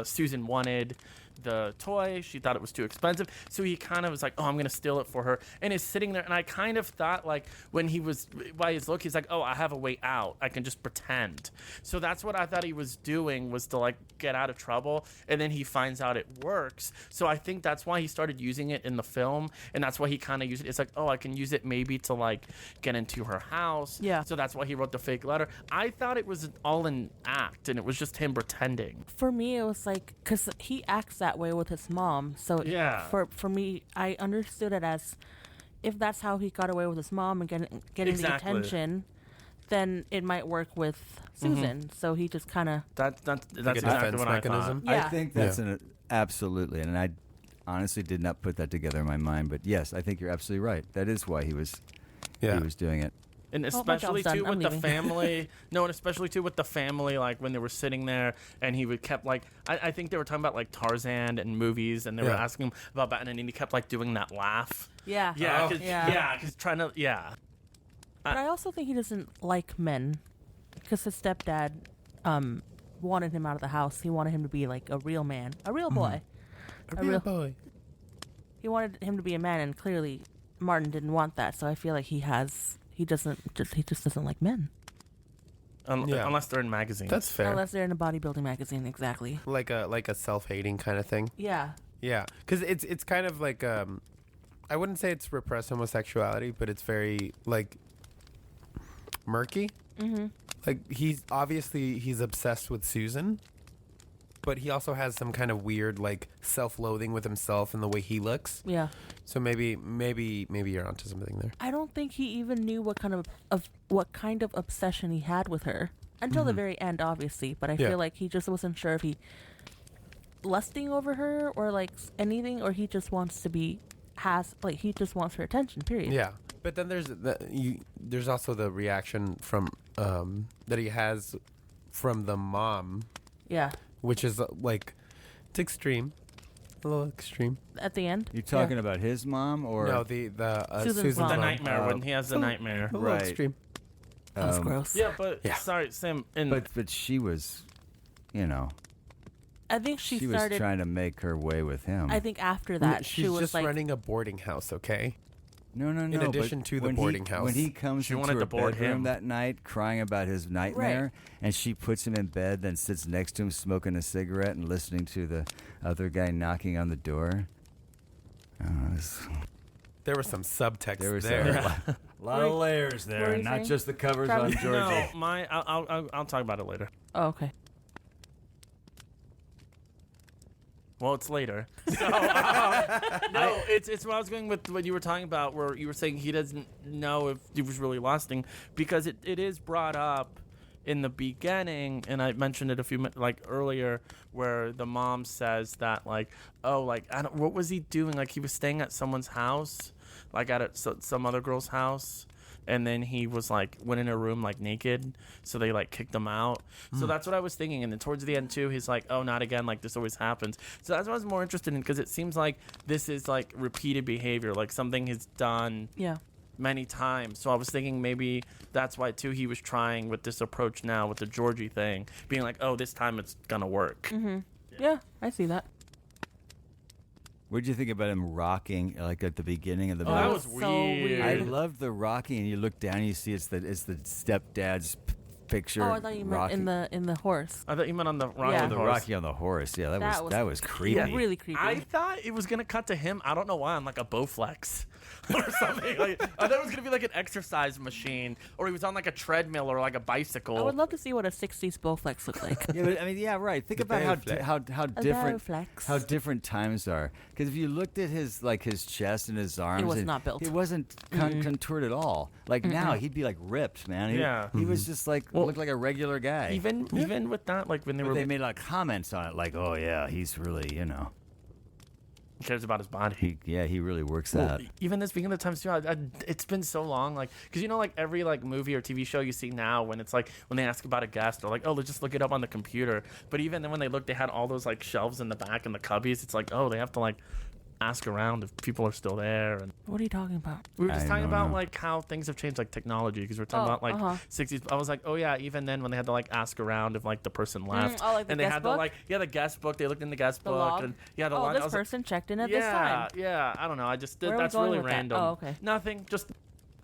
Susan wanted the toy. She thought it was too expensive, so he kind of was like, oh, I'm gonna steal it for her, and is sitting there. And I kind of thought, like, when he was by his look, he's like, oh, I have a way out. I can just pretend. So that's what I thought he was doing, was to like get out of trouble, and then he finds out it works. So I think that's why he started using it in the film, and that's why he kind of used it. It's like, oh, I can use it maybe to like get into her house. Yeah. So that's why he wrote the fake letter. I thought it was all an act, and it was just him pretending. For me, it was like, because he acts that way with his mom. So Yeah. for me, I understood it as, if that's how he got away with his mom and getting the Exactly. attention, then it might work with Susan. So he just kind of, That's a exactly defense what mechanism. I Yeah. I think that's absolutely, and I honestly did not put that together in my mind. But yes, I think you're absolutely right. That is why he was doing it. And my especially job's too done. with I'm the leaving. family. No, and especially too with the family, like when they were sitting there and he would kept like, I think they were talking about like Tarzan and movies, and they were Yeah. asking him about Batman, and he kept like doing that laugh. yeah. Yeah, Oh. cause, Yeah. yeah, because trying to, yeah. But I also think he doesn't like men, because his stepdad wanted him out of the house. He wanted him to be like a real man, a real boy. A real boy. He wanted him to be a man, and clearly Martin didn't want that. So I feel like he just doesn't like men, Yeah. Unless they're in magazines. That's fair. unless they're in a bodybuilding magazine. Exactly. Like a self-hating kind of thing. Yeah. Yeah, because it's kind of like I wouldn't say it's repressed homosexuality, but it's very like murky. Mm-hmm. Like he's obsessed with Susan, but he also has some kind of weird like self-loathing with himself and the way he looks. Yeah. So maybe you're onto something there. I don't think he even knew what kind of obsession he had with her until the very end, obviously. But I Yeah. feel like he just wasn't sure if he lusting over her or like anything, or he just wants to be he just wants her attention. Period. Yeah, but then there's also the reaction from that he has from the mom, Yeah. which is like it's extreme, a little extreme. At the end. You talking about his mom or No, the Susan's Susan's mom. The mom. nightmare when he has the nightmare. A little Right. extreme. That was um, gross. Yeah, but Yeah. sorry, Sam. And but she was, you know, I think she was started. trying to make her way with him. I think after that, She's she was just like, running a boarding house, okay? No. In addition but to the when boarding he, house. when he comes She into wanted her to board bedroom him. that night, crying about his nightmare, and she puts him in bed, then sits next to him, smoking a cigarette and listening to the other guy knocking on the door. There was some subtext There was there. a lot of layers what were there, you not saying? just the covers Travis? on Georgie. no, I'll talk about it later. oh, okay. Well, it's later. So, no, it's what I was going with what you were talking about, where you were saying he doesn't know if he was really lusting, because it is brought up in the beginning, and I mentioned it a few earlier, where the mom says that what was he doing? Like he was staying at someone's house, like at some other girl's house. And then he was went in a room naked, so they kicked him out. So that's what I was thinking. And then towards the end too, he's like, "Oh, not again! This always happens." So that's what I was more interested in, because it seems like this is repeated behavior, something he's done Yeah. many times. So I was thinking maybe that's why too he was trying with this approach now with the Georgie thing, being like, "Oh, this time it's gonna work." Mm-hmm. Yeah, I see that. What did you think about him rocking at the beginning of the Oh, movie? that was so weird. I loved the rocking, and you look down and you see it's the stepdad's picture. Oh, I thought you meant rocking. in the horse. I thought you meant on the Rocky Yeah. Oh, the horse. Rocky on the horse. Yeah, that was creepy. Yeah, really creepy. I thought it was gonna cut to him. I don't know why, on a Bowflex or something. I thought it was gonna be an exercise machine, or he was on a treadmill or a bicycle. I would love to see what a '60s Bowflex looked like. Yeah, but, I mean, yeah, right. Think The about Bowflex. how A different Bowflex. different times are. Because if you looked at his his chest and his arms, was not built. He wasn't contoured at all. Now he'd be ripped, man. Yeah. he was just looked like a regular guy. Even with that, when they But were they made comments on it, oh yeah, he's really he cares about his body. he really works Well, out. even this beginning of the times too, it's been so long, because every movie or TV show you see now, when it's when they ask about a guest, they're oh, let's just look it up on the computer. But even then, when they look, they had all those shelves in the back and the cubbies. It's oh, they have to ask around if people are still there. And What are you talking about? we were just I talking don't about know. how things have changed, technology, because we're talking about uh-huh. 60s. I was oh yeah, even then when they had to ask around if the person left, the and they guest had book? to the guest book. They looked in the guest The book, log? and the Oh, log. I this was person checked in at yeah, this time. yeah. I don't know. I just Where are we that's going really with that? random. Oh, okay. Nothing. Just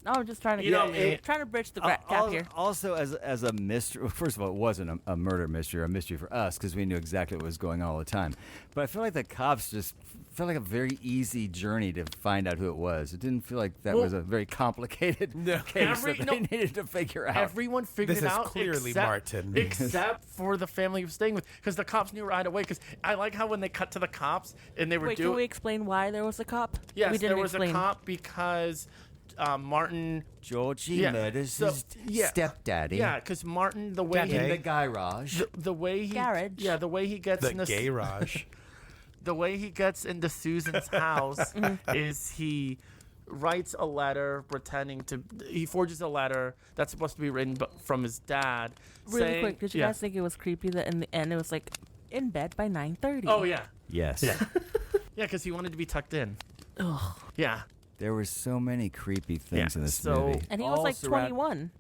No, I'm just trying to You know me. trying to bridge the gap here. Also, as a mystery, well, first of all, it wasn't a murder mystery or a mystery for us because we knew exactly what was going on all the time. But I feel like the cops just felt like a very easy journey to find out who it was. It didn't feel like that Well, was a very complicated case that they needed to figure out. everyone figured This it is out. clearly except, Martin. except for the family he was staying with, because the cops knew right away. Because I like how when they cut to the cops and they were Wait, can doing. we explain why there was a cop? Yes, we didn't there was explain. a cop because Martin. Georgie Yeah, met his so- yeah. stepdaddy Yeah, because Martin, the way in he, the garage. the way he, Garage. yeah, the way he gets The into garage. the way he gets into Susan's house is he writes a letter he forges a letter that's supposed to be written from his dad. Really saying, quick, did you yeah. guys think it was creepy that in the end it was in bed by 9:30? Oh yeah, Yes. yeah, because he wanted to be tucked in. Ugh. Yeah, There were so many creepy things Yeah, in this so- movie. And he All was surround- 21.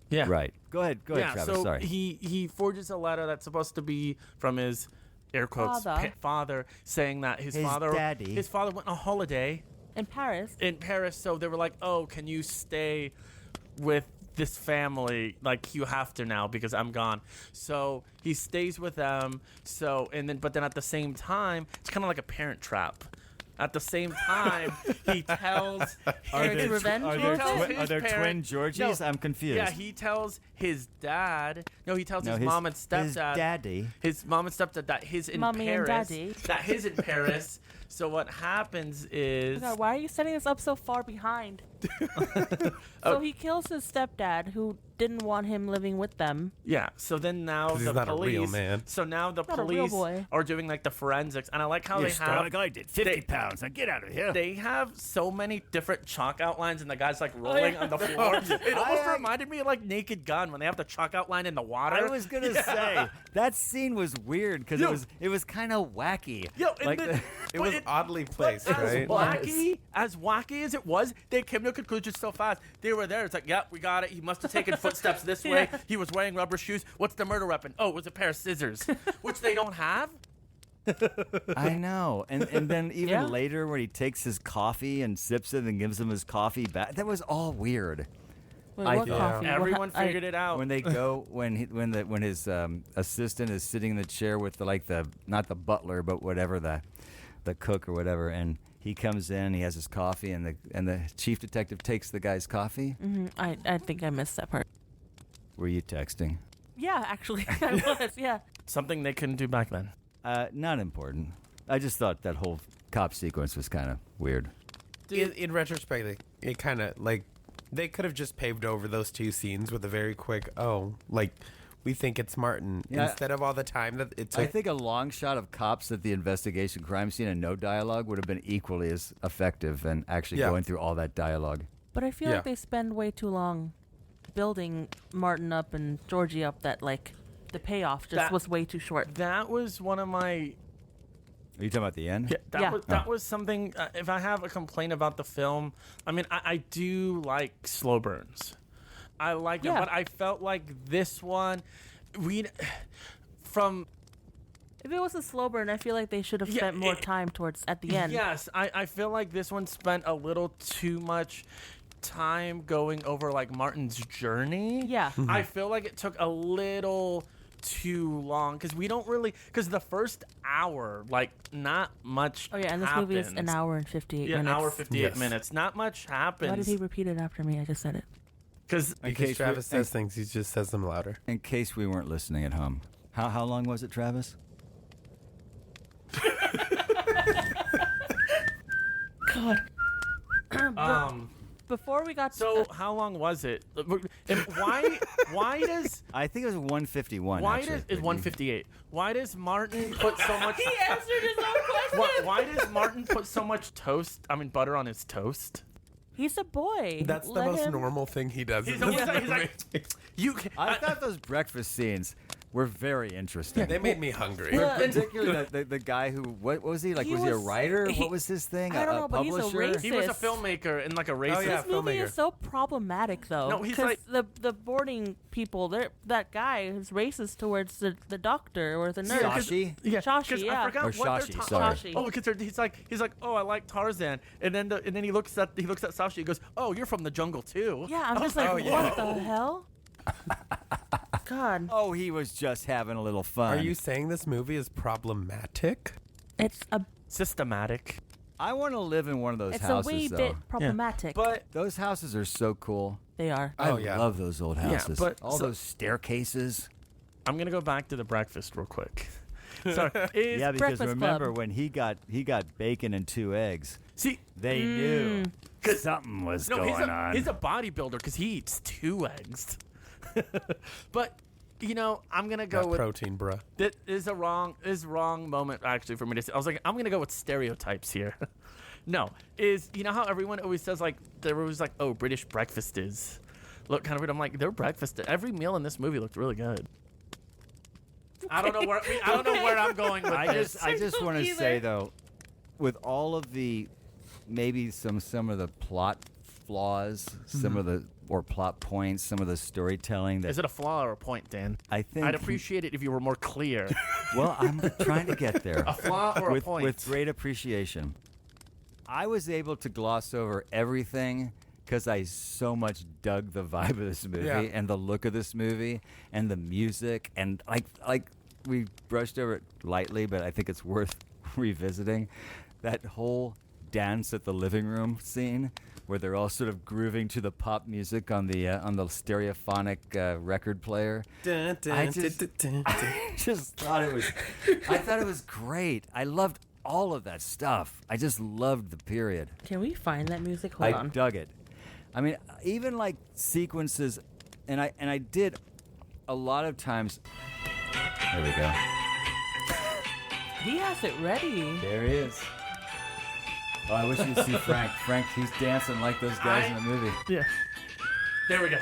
yeah, Right. Go ahead, yeah. Travis. So Sorry. he forges a letter that's supposed to be from his air quotes Father. father, saying that his His father daddy. went on a holiday In Paris. in Paris, so they were like, "Oh, can you stay with this family? You have to now because I'm gone." So he stays with them. But then at the same time, it's kind of like a parent trap. At the same time, he tells Eric's revenge Are towards tells it? his are there twin parent- Georgies? No. I'm confused. Yeah, he tells his dad. No, he tells No, his mom and stepdad. His daddy. His mom and stepdad that he's in Mommy and Paris. daddy. That he's in Paris. So what happens is God, why are you setting this up so far behind? So he kills his stepdad, who didn't want him living with them. yeah. So then now 'Cause he's the not a police. real man. So now the Not a real police boy. are doing like the forensics, and I like how they have. I did 50 they- pounds. Now get out of here. They have so many different chalk outlines, and the guy's like rolling on the floor. It almost reminded me of like Naked Gun when they have the chalk outline in the water. I was gonna say that scene was weird because Yo. it was kind of wacky. Yo, and like then- It was oddly placed, As right? wacky as it was, they came to a conclusion so fast. They were there. It's like, yeah, we got it. He must have taken footsteps this way. Yeah. He was wearing rubber shoes. What's the murder weapon? Oh, it was a pair of scissors, which they don't have. I know. And then even Yeah. later when he takes his coffee and sips it and gives him his coffee back, that was all weird. Wait, I what thought- coffee? Everyone figured it out. When they go when his assistant is sitting in the chair with the not the butler but whatever the cook or whatever, and he comes in, he has his coffee, and the chief detective takes the guy's coffee. I think I missed that part. Were you texting? Yeah, actually, I was. Yeah. Something they couldn't do back then. Not important. I just thought that whole cop sequence was kind of weird. In retrospect, it kind of like they could have just paved over those two scenes with a very quick, we think it's Martin, Yeah. instead of all the time that it took. I think a long shot of cops at the investigation crime scene and no dialogue would have been equally as effective than actually Yeah. going through all that dialogue. But I feel Yeah. like they spend way too long building Martin up and Georgie up that, like, the payoff just That- was way too short. That was one of my. Are you talking about the end? Yeah, that Yeah. was that was something. If I have a complaint about the film, I mean, I do like slow burns. I like them, Yeah. but I felt like this one, from If it was a slow burn, I feel like they should have Yeah, spent more it- time towards at the end. yes, I feel like this one spent a little too much time going over like Martin's journey. Yeah. I feel like it took a little too long because we don't really because the first hour like not much. Oh yeah, and this movie is an happens. hour and 58 Yeah, an minutes. hour 58 Yes. minutes. Not much Why did happens he repeat it after me? I just said it. because In because case Travis we- says things, he just says them louder. In case we weren't listening at home. How long was it, Travis? God. Before we got So how long was it? And why does I think it was 151. why actually. does is 158? Why does Martin put so much? he answered his own question. why does Martin put so much butter on his toast? He's a boy. That's the Let most him- normal thing he does. He's in this like, movie. you. I thought those breakfast scenes were very interesting. They made me hungry. Well, Particularly the guy who what was he like? He was he a was- writer? he- what was his thing? I don't know, but he's a publisher? racist. He was a filmmaker and like a racist. Oh, yeah. This movie filmmaker. is so problematic, though. No, he's 'cause like- the boarding people. That guy is racist towards the doctor or the nurse. Shashi? Yeah, Shashi, 'cause yeah. I forgot Or what they're Shashi, ta- sorry. Shashi. Oh, because he's like, oh, I like Tarzan, and then he looks at Sashi. He goes, oh, you're from the jungle too. Yeah, I'm just like, oh, yeah. what the hell? God, Oh, he was just having a little fun. Are you saying this movie is problematic? it's a Systematic. I want to live in one of those it's a houses, wee though. bit problematic. But Those houses are so cool. they are. I Oh, yeah. love those old houses. but all so- those staircases. I'm gonna go back to the breakfast real quick. Sorry. Is, Yeah, because Breakfast remember Club. when he got bacon and 2 eggs, see, they knew something was no, going on. he's a bodybuilder because he eats 2 eggs. But I'm gonna go Not with protein, bruh. that is a wrong moment actually for me to say. I was like, I'm gonna go with stereotypes here. No, is how everyone always says like there was like, oh, British breakfast is look kind of weird. I'm like, their breakfast every meal in this movie looked really good. I don't know where I'm going with I this. just want to either. say though, with all of the maybe some of the plot flaws, some of the or plot points, some of the storytelling that Is it a flaw or a point, Dan? I think I'd appreciate it if you were more clear. Well, I'm trying to get there. A flaw or a with, point? with great appreciation. I was able to gloss over everything because I so much dug the vibe of this movie Yeah. and the look of this movie and the music and like we brushed over it lightly, but I think it's worth revisiting. That whole dance at the living room scene where they're all sort of grooving to the pop music on the stereophonic record player. I just thought it was great. I loved all of that stuff. I just loved the period. Can we find that music? Hold I on. dug it. I mean, even like sequences, and I did a lot of times. There we go. He has it ready. There he is. Oh, I wish you could see Frank. Frank, he's dancing like those guys in the movie. Yeah. There we go.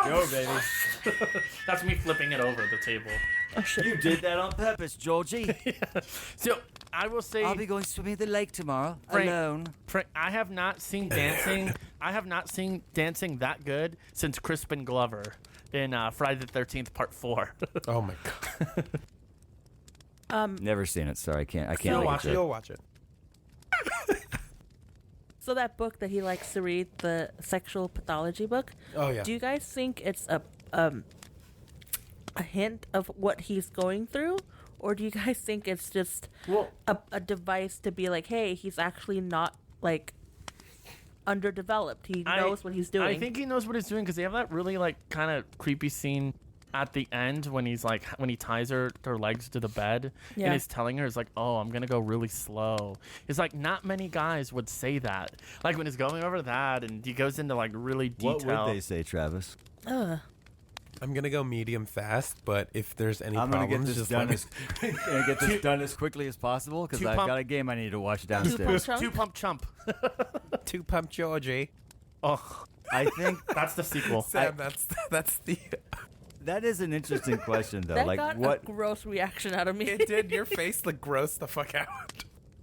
Go, baby. That's me flipping it over the table. Oh shit. You did that on purpose, Georgie. So I will say, I'll be going swimming at the lake tomorrow, Frank, alone. Frank, I have not seen dancing. I have not seen dancing that good since Crispin Glover in Friday the 13th Part 4. Oh my god. Never seen it. Sorry, I can't. You'll make watch it. it. You'll watch it. So that book that he likes to read, the sexual pathology book. Oh yeah. Do you guys think it's a hint of what he's going through, or do you guys think it's just Well, a device to be like, hey, he's actually not like underdeveloped. He knows what he's doing. I think he knows what he's doing because they have that really like kind of creepy scene at the end when he's like when he ties her legs to the bed Yeah. and he's telling her, he's like, oh, I'm gonna go really slow. It's like not many guys would say that. Like when he's going over that and he goes into like really detail. What would they say, Travis? I'm gonna go medium fast, but if there's any I'm gonna problems, get this just done let me. gonna get this done as quickly as possible because I've got a game I need to watch downstairs. Chunk? Two pump chump. Two pump Georgie. Oh, I think that's the sequel. Sam, that's the. that is an interesting question, though. That like, got what? a gross reaction out of me. It did. Your face looked gross the fuck out.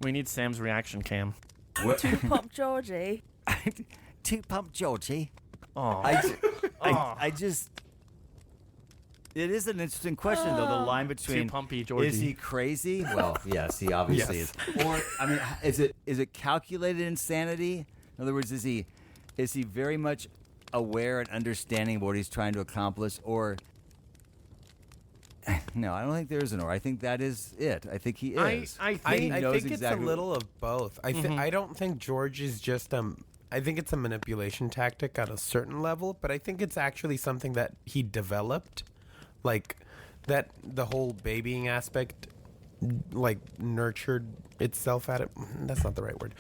We need Sam's reaction cam. what Pump Georgie. Two pump Georgie. Oh, I just. It is an interesting question, though. The line between pumpy Georgie. is he crazy? Well, yes, he obviously Yes. is. Or I mean, is it calculated insanity? In other words, is he very much aware and understanding what he's trying to accomplish, or no? I don't think there is an or. I think that is it. I think he is. I I think He knows think exactly it's a little of both. I don't think George is just I think it's a manipulation tactic at a certain level, but I think it's actually something that he developed, like that the whole babying aspect, like nurtured itself at it. That's not the right word.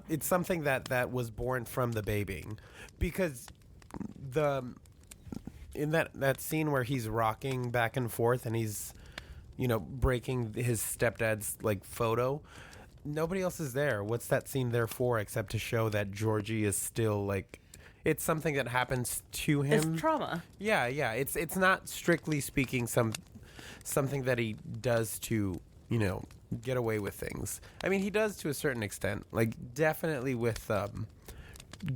It's something that was born from the babying, because in that scene where he's rocking back and forth and he's breaking his stepdad's like photo, nobody else is there. What's that scene there for except to show that Georgie is still like, it's something that happens to him. It's trauma. Yeah. It's not strictly speaking something that he does to get away with things. I mean, he does to a certain extent. Like definitely with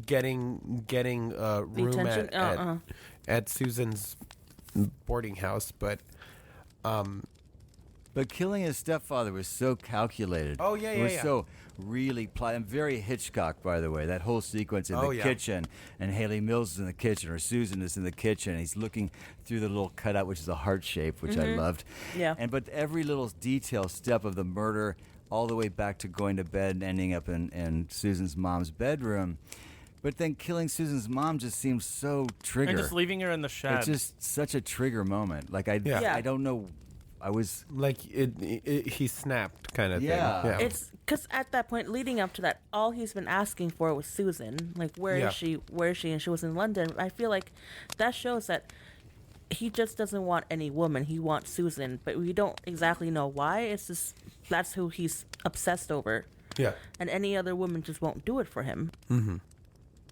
getting room attention? at Susan's boarding house, but killing his stepfather was so calculated. Oh, yeah, It yeah, was yeah. so really and very Hitchcock, by the way. That whole sequence in the yeah. kitchen, and Haley Mills is in the kitchen, or Susan is in the kitchen, and he's looking through the little cutout, which is a heart shape, which I loved. Yeah. But every little detail step of the murder, all the way back to going to bed and ending up in Susan's mom's bedroom. But then killing Susan's mom just seems so trigger. and just leaving her in the shed. It's just such a trigger moment. Like Yeah. I don't know. I was. like he snapped kind of Yeah. thing. Yeah. It's because at that point, leading up to that, all he's been asking for was Susan. Like, where is Yeah. she? Where is she? And she was in London. I feel like that shows that he just doesn't want any woman. He wants Susan, but we don't exactly know why. It's just that's who he's obsessed over, yeah. and any other woman just won't do it for him.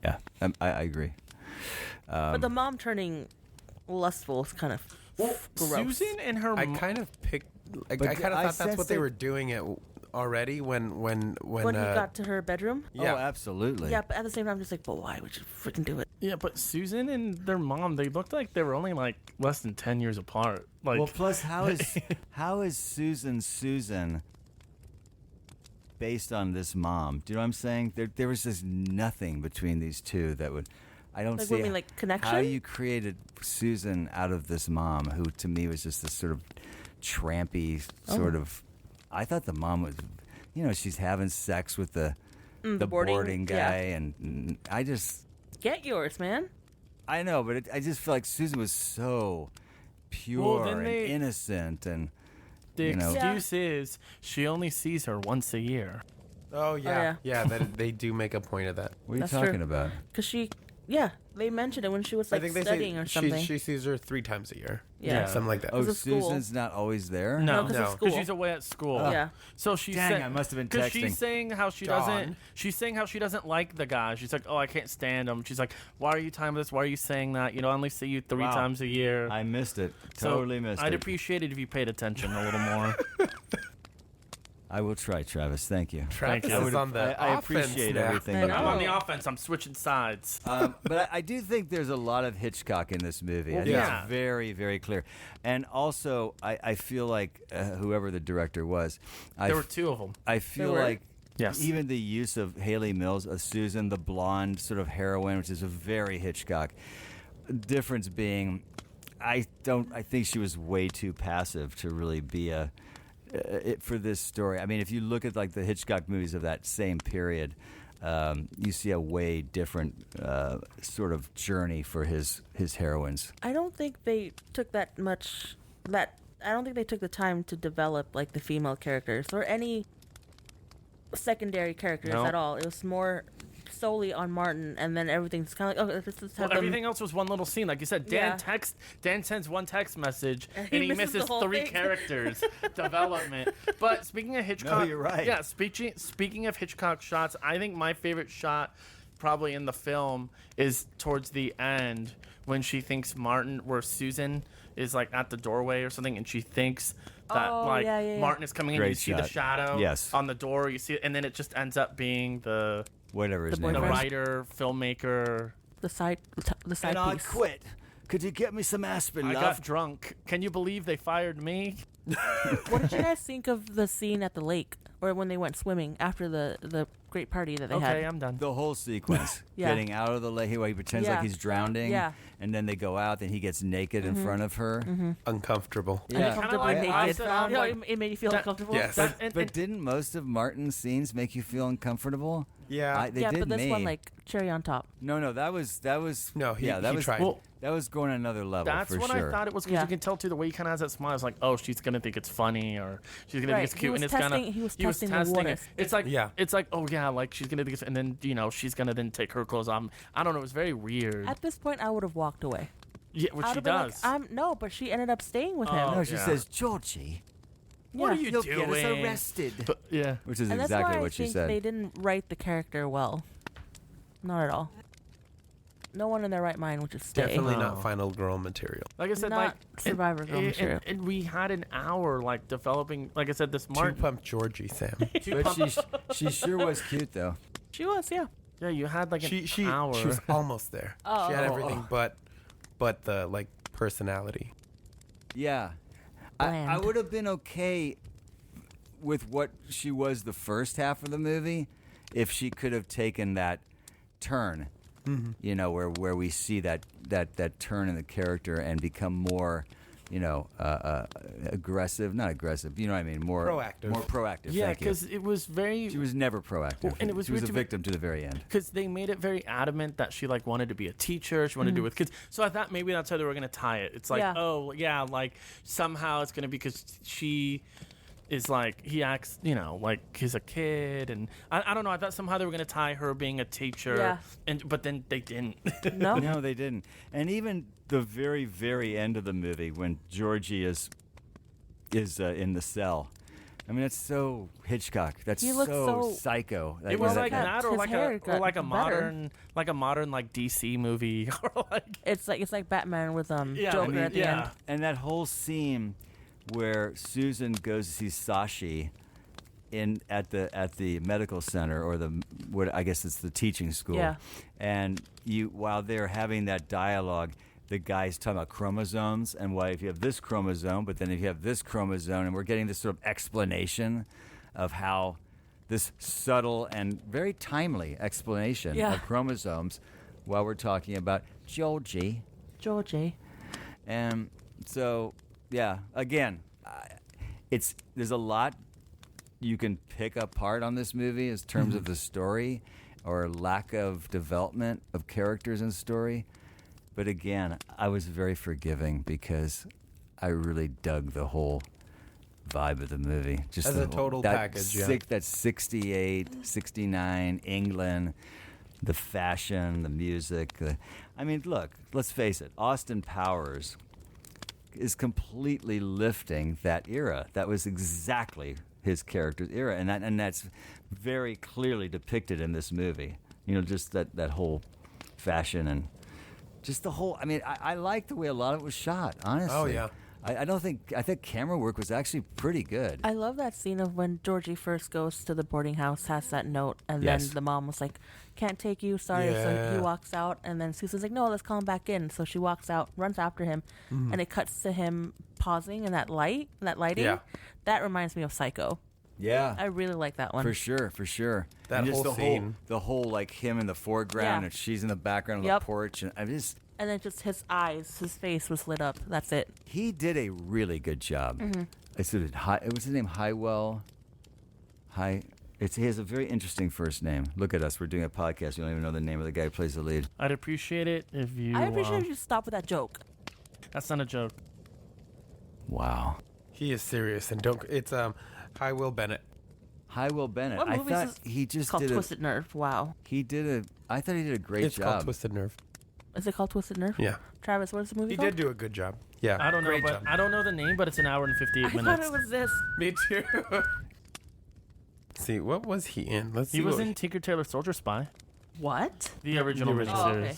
Yeah, I agree. But the mom turning lustful is kind of gross. Susan and her I kind of picked. Like, But I kind of I thought that's sense what they that- were doing it already when when he got to her bedroom. yeah. Oh, absolutely. Yeah, but at the same time, I'm just like, but why would you freaking do it? Yeah, but Susan and their mom, they looked like they were only like less than 10 years apart. Like, Well, plus, how is Susan based on this mom? Do you know what I'm saying? There was just nothing between these two that would. I don't Like, see what do you mean, like, connection? how you created Susan out of this mom, who to me was just this sort of trampy sort of. I thought the mom was she's having sex with the boarding, guy, yeah. and I just Get yours, man. I know, but I just feel like Susan was so pure and innocent, and the excuse is she only sees her once a year. Oh yeah, yeah. they do make a point of that. what are you That's talking true. about? Because they mentioned it when she was like I think they studying say or something. she sees her 3 times a year. Yeah. Something like that. Oh, of school. Susan's not always there? No, because of No. school. because she's away at school. Yeah. So she's Dang, I must have been because texting. she's saying how she Dawn. doesn't. She's saying how she doesn't like the guy. She's like, oh, I can't stand him. She's like, why are you timing this? Why are you saying that? I only see you 3 Wow. times a year. I missed it. So Totally missed I'd it. appreciate it if you paid attention a little more. I will try, Travis. Thank you. Travis you. is on the I offense appreciate now. everything. I you know. I'm do. on the offense. I'm switching sides. But I do think there's a lot of Hitchcock in this movie. I think Yeah. it's very, very clear. And also, I feel like whoever the director was, There were 2 of them. I feel were? like Yes. even the use of Haley Mills, Susan, the blonde sort of heroine, which is a very Hitchcock. Difference being, I think she was way too passive to really be for this story. I mean, if you look at like the Hitchcock movies of that same period, you see a way different sort of journey for his heroines. I don't think they took I don't think they took the time to develop like the female characters or any secondary characters No. at all. It was more solely on Martin, and then everything's kind of like, oh, let's have them. Everything else was one little scene. Like you said, Dan sends one text message, and he misses the whole 3 thing. characters development. But speaking of Hitchcock, you're right. Yeah, speaking of Hitchcock shots, I think my favorite shot probably in the film is towards the end when she thinks where Susan is like at the doorway or something, and she thinks that Martin is coming in. Great You see the shot. shadow Yes. on the door. You see it, and then it just ends up being the Whatever his name the was. writer, filmmaker. the side And I piece. quit. Could you get me some aspirin, I love? got drunk. Can you believe they fired me? What did you guys think of the scene at the lake, or when they went swimming after the great party that they had? Okay, I'm done. The whole sequence, Yeah. getting out of the lake, where he pretends like Yeah. he's drowning, Yeah. and then they go out, and he gets naked in front of her. Uncomfortable. Yeah. Uncomfortably Kinda like I naked. said, I'm like- It made you feel That- uncomfortable. Yes. But didn't most of Martin's scenes make you feel uncomfortable? Yeah. They yeah, did but this me. one like cherry on top. No, that was No, he- that he was tried. Well, that was going another level that's for what sure. I thought it was because Yeah. you can tell too the way he kind of has that smile. It's like, oh, she's gonna think it's funny or she's gonna Right. think it's He cute, was and it's gonna testing- he was testing the waters. It's like Yeah. it's like oh yeah, like she's gonna think it's, and then she's gonna then take her clothes off. I don't know. It was very weird. At this point, I would have walked away. Yeah, which I she would've been does. Like, no, but she ended up staying with him. Oh, No, she yeah. says, Georgie, What are Yeah. you you'll doing? get us arrested. But, yeah. Which is And that's exactly why what I she think said. they didn't write the character well. Not at all. No one in their right mind would just stay. Definitely No. not final girl material. Like I said, Not like Survivor Girl material. and we had an hour like developing. Like I said, this Martin. Two-pump Georgie, Sam. But she sure was cute though. She was, yeah. Yeah, you had like an she hour. was almost there. Oh. She had everything but the like personality. Yeah, I Bland. would have been okay with what she was the first half of the movie if she could have taken that turn. You know, where we see that turn in the character and become more, aggressive. Not aggressive. You know what I mean? More Proactive. More proactive. Yeah, thank you. because it was very. She was never proactive. Well, and it was she was weird a to me- victim to the very end. Because they made it very adamant that she like wanted to be a teacher. She wanted to do it with kids. So I thought maybe that's how they were gonna tie it. It's like, Yeah. oh yeah, like somehow it's gonna be because she is like he acts, like he's a kid, and I don't know. I thought somehow they were gonna tie her being a teacher, Yeah. but then they didn't. No? No, they didn't. And even the very, very end of the movie when Georgie is in the cell. I mean, that's so Hitchcock. That's He looks so- psycho. It was that- like Yeah, that, or his like hair a got better. modern like DC movie, or like It's like Batman with Yeah, Joker I mean, at the yeah. end. And that whole scene where Susan goes to see Sashi at the medical center, or what I guess it's the teaching school. Yeah. And while they're having that dialogue, the guy's talking about chromosomes and why if you have this chromosome, but then if you have this chromosome, and we're getting this sort of explanation of how this subtle and very timely explanation Yeah. of chromosomes while we're talking about Georgie. And so, yeah, again, there's a lot you can pick apart on this movie in terms of the story or lack of development of characters and story. But again, I was very forgiving because I really dug the whole vibe of the movie. Just As a total package, yeah. That 68, 69 England, the fashion, the music. I mean, look, let's face it. Austin Powers is completely lifting that era. That was exactly his character's era, and that's very clearly depicted in this movie. You know, just that whole fashion and just the whole. I mean, I like the way a lot of it was shot. Honestly, Oh, yeah. I think camera work was actually pretty good. I love that scene of when Georgie first goes to the boarding house, has that note, and Yes. then the mom was like, "Can't take you, sorry." So Yeah. he walks out, and then Susan's like, "No, let's call him back in." So she walks out, runs after him, and it cuts to him pausing in that lighting. Yeah. That reminds me of Psycho. Yeah, I really like that one. for sure, for sure. That And just whole the scene. the whole like him in the foreground Yeah. and she's in the background on Yep. the porch, and I just. And then just his eyes, his face was lit up. That's it. He did a really good job. I said it was his name Highwell. He has a very interesting first name. Look at us. We're doing a podcast. We don't even know the name of the guy who plays the lead. I'd appreciate it if you. I appreciate if you stop with that joke. That's not a joke. Wow. He is serious, and don't. It's Hi Will Bennett. Highwell Bennett. What I movie is thought this? he It's just called did Twisted Nerve. Wow. I thought he did a great It's job. called Twisted Nerve. Is it called Twisted Nerve? Yeah, Travis, what is the movie he called? did do a good job. Yeah, I don't know, great but job. I don't know the name, but it's an hour and 58 I thought minutes. it was this. Me too. See, what was he in? Let's see. He was what in Tinker Tailor Soldier Spy, What? the original original. Oh, miniseries. okay.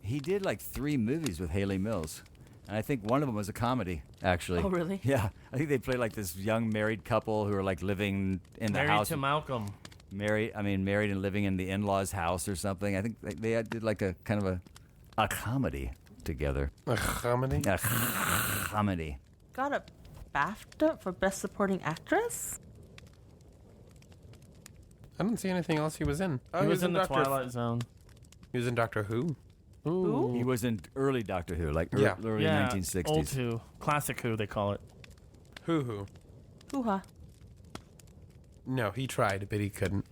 He did like 3 movies with Haley Mills. And I think one of them was a comedy, actually. Oh, really? Yeah. I think they played like this young married couple who are like living in the Married house. to Malcolm. Married and living in the in-laws' house or something. I think they did like a kind of a comedy together. A comedy? A comedy. Got a BAFTA for Best Supporting Actress? I don't see anything else he was in. Oh, He was in the Doctor. Twilight Zone. He was in Doctor Who. Ooh. He was in early Doctor Who, like Yeah. early Yeah, 1960s. old Who. Classic Who, they call it. Who? Hoo-ha. No, he tried, but he couldn't.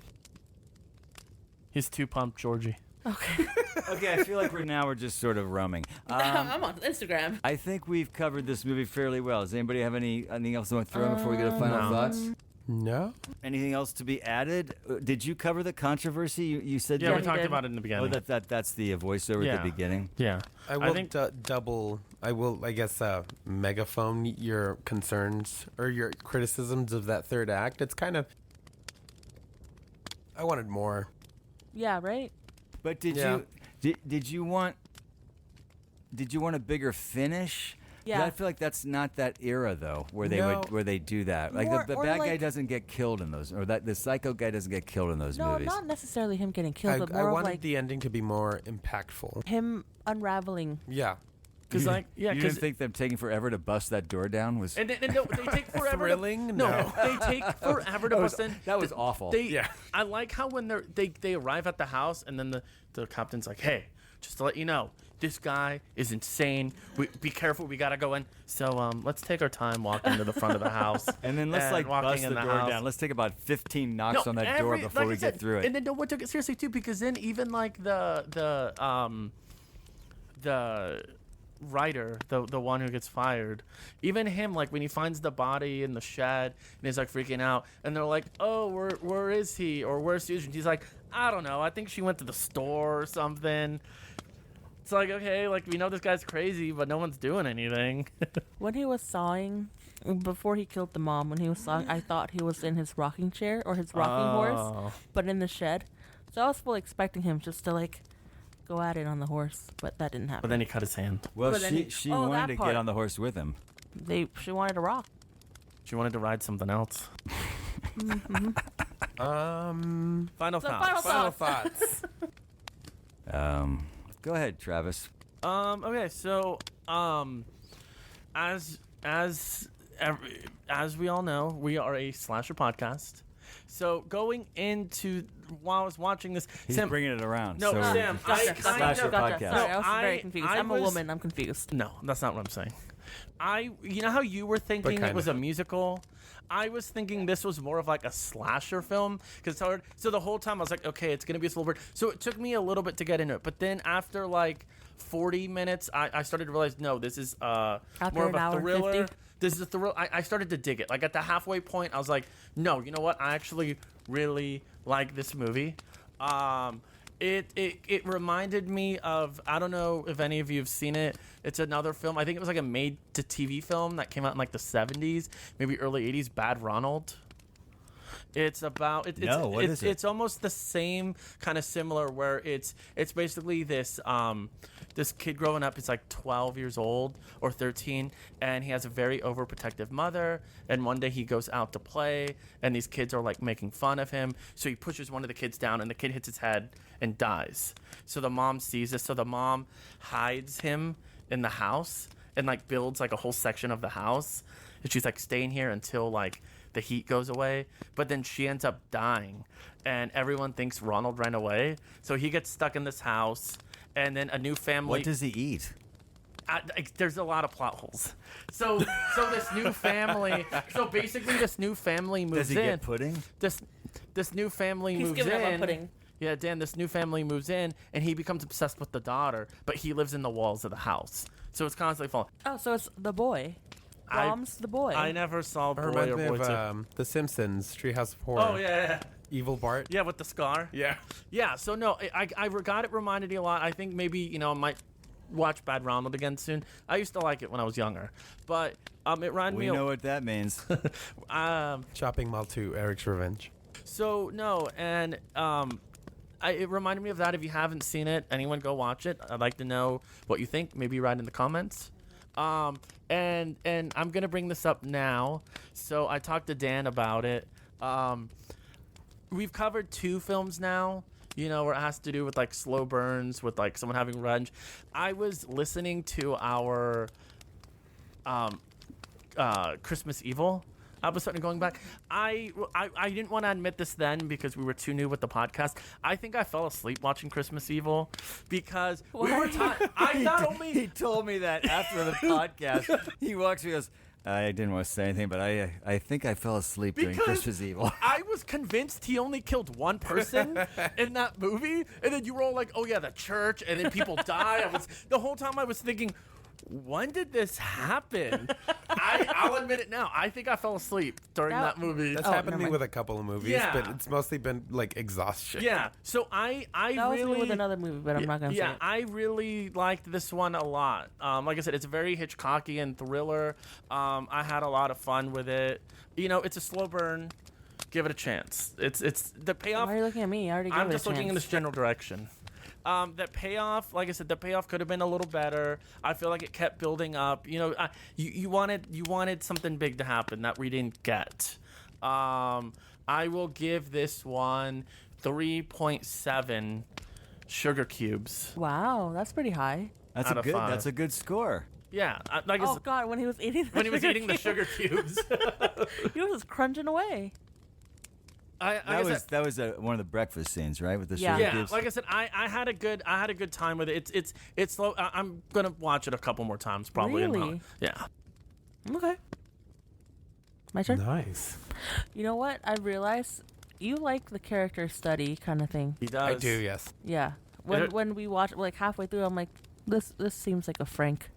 He's too pumped, Georgie. Okay. Okay, I feel like we're just sort of roaming. I'm on Instagram. I think we've covered this movie fairly well. Does anybody have anything else they want to throw in before we get to final No. thoughts? No. Anything else to be added? Did you cover the controversy? You said Yeah, Yeah, we he talked did. about it in the beginning. Oh, that's the voiceover at Yeah. the beginning. Yeah. I will think double. I will, I guess, megaphone your concerns or your criticisms of that third act. It's kind of. I wanted more. Yeah, right? But did Yeah. you want a bigger finish? 'Cause Yeah. I feel like that's not that era though, where they No. where they do that. Like More- the or bad guy like- doesn't get killed in those, or that the psycho guy doesn't get killed in those No, movies. not necessarily him getting killed, but I more of wanted like the ending to be more impactful. him unraveling. Yeah. Because, like, yeah, you because. didn't think them taking forever to bust that door down was? And no, they take forever. Thrilling? No, No. they take forever to That was- bust in. that was awful. Yeah. I like how when they arrive at the house and then the captain's like, "Hey, just to let you know, this guy is insane. Be careful. We gotta go in. So let's take our time walking to the front of the house, And then let's like walking bust in the door house. down. Let's take about 15 knocks on that door before like we I said, get through it. And then no one took it seriously too, because then even like the writer, the one who gets fired, even him, like when he finds the body in the shed and he's like freaking out, and they're like, "Oh, where is he? Or where's Susan?" He's like, "I don't know. I think she went to the store or something." It's like, okay, like we know this guy's crazy, but no one's doing anything. When he was sawing, before he killed the mom, when he was sawing, I thought he was in his rocking chair or his rocking horse, but in the shed. So I was fully expecting him just to like go at it on the horse, but that didn't happen. But then he cut his hand. Well, But then she oh, wanted that to part. get on the horse with him. She wanted to rock. She wanted to ride something else. Final So thoughts. Final thoughts. Go ahead, Travis. Okay, so as we all know, we are a slasher podcast. So going into while I was watching this, He's Sam, bringing it around. No, so Sam, Gotcha, I gotcha, Slash your gotcha. podcast. Sorry, I was No, very confused. I'm a was- woman. I'm confused. No, that's not what I'm saying. You know how you were thinking it kinda. was a musical? I was thinking this was more of like a slasher film because it's hard. So the whole time I was like, okay, it's gonna be a slow burn. So it took me a little bit to get into it, but then after like 40 minutes, I started to realize no, this is more After of an a hour and thriller. 50? This is a thriller. I started to dig it. Like at the halfway point, I was like, no, you know what? I actually really like this movie. It reminded me of, I don't know if any of you have seen it. It's another film. I think it was like a made-to-TV film that came out in like the 70s, maybe early 80s. Bad Ronald. It's about No, what is it? It's almost the same kind of similar where it's basically this this kid growing up is like 12 years old or 13 and he has a very overprotective mother, and one day he goes out to play and these kids are like making fun of him, so he pushes one of the kids down and the kid hits his head and dies. So the mom sees this, so the mom hides him in the house and like builds like a whole section of the house, and she's like staying here until like the heat goes away, but then she ends up dying and everyone thinks Ronald ran away, so he gets stuck in this house, and then a new family. What does he eat? There's a lot of plot holes. So this new family, so basically this new family moves Does he in. get pudding? This new family He's moves giving up on in. pudding. Yeah, Dan, this new family moves in and he becomes obsessed with the daughter, but he lives in the walls of the house, so it's constantly falling. Oh, so it's the boy. Brahms, the boy. I never saw It Boy reminds or me Boy of Two. The Simpsons, Treehouse of Horror. Oh yeah. Evil Bart. Yeah, with the scar. Yeah. Yeah, so no, I got it reminded me a lot. I think maybe, I might watch Bad Ronald again soon. I used to like it when I was younger. But it reminded We me know what that means. Shopping Mall 2, Eric's Revenge. so no, and it reminded me of that. If you haven't seen it, anyone go watch it. I'd like to know what you think. Maybe write in the comments. And I'm gonna bring this up now. So I talked to Dan about it. We've covered 2 films now, where it has to do with like slow burns, with like someone having revenge. I was listening to our Christmas Evil episode and going back. I didn't want to admit this then because we were too new with the podcast. I think I fell asleep watching Christmas Evil because we were I not only He told me that after the podcast. He walks me and goes, I didn't want to say anything, but I think I fell asleep during Because Christmas Evil. I was convinced he only killed one person in that movie, and then you were all like, "Oh yeah, the church," and then people die. The whole time I was thinking, when did this happen? I'll admit it now. I think I fell asleep during that movie. That's Oh, happened to never me mind. with a couple of movies, Yeah. but it's mostly been like exhaustion. Yeah. So I that was really me with another movie, but I'm not gonna say it. I really liked this one a lot. Like I said, it's very Hitchcockian thriller. I had a lot of fun with it. It's a slow burn. Give it a chance. It's the payoff. Why are you looking at me? I already gave I'm it just a looking in chance. this general direction. That payoff, like I said, the payoff could have been a little better. I feel like it kept building up. You wanted something big to happen that we didn't get. I will give this one 3.7 sugar cubes. Wow, that's pretty high. That's out a of good. 5. That's a good score. Yeah, like Oh God, when he was eating when he was eating the sugar cubes. he was crunching away. That was one of the breakfast scenes, right? With the Yeah. sugar Yeah, cubes. like I said, I had a good time with it. It's slow. I'm gonna watch it a couple more times probably. Really? Yeah. Okay. My turn. Nice. You know what? I realized you like the character study kind of thing. He does. I do, yes. Yeah. When we watch like halfway through, I'm like, this seems like a Frank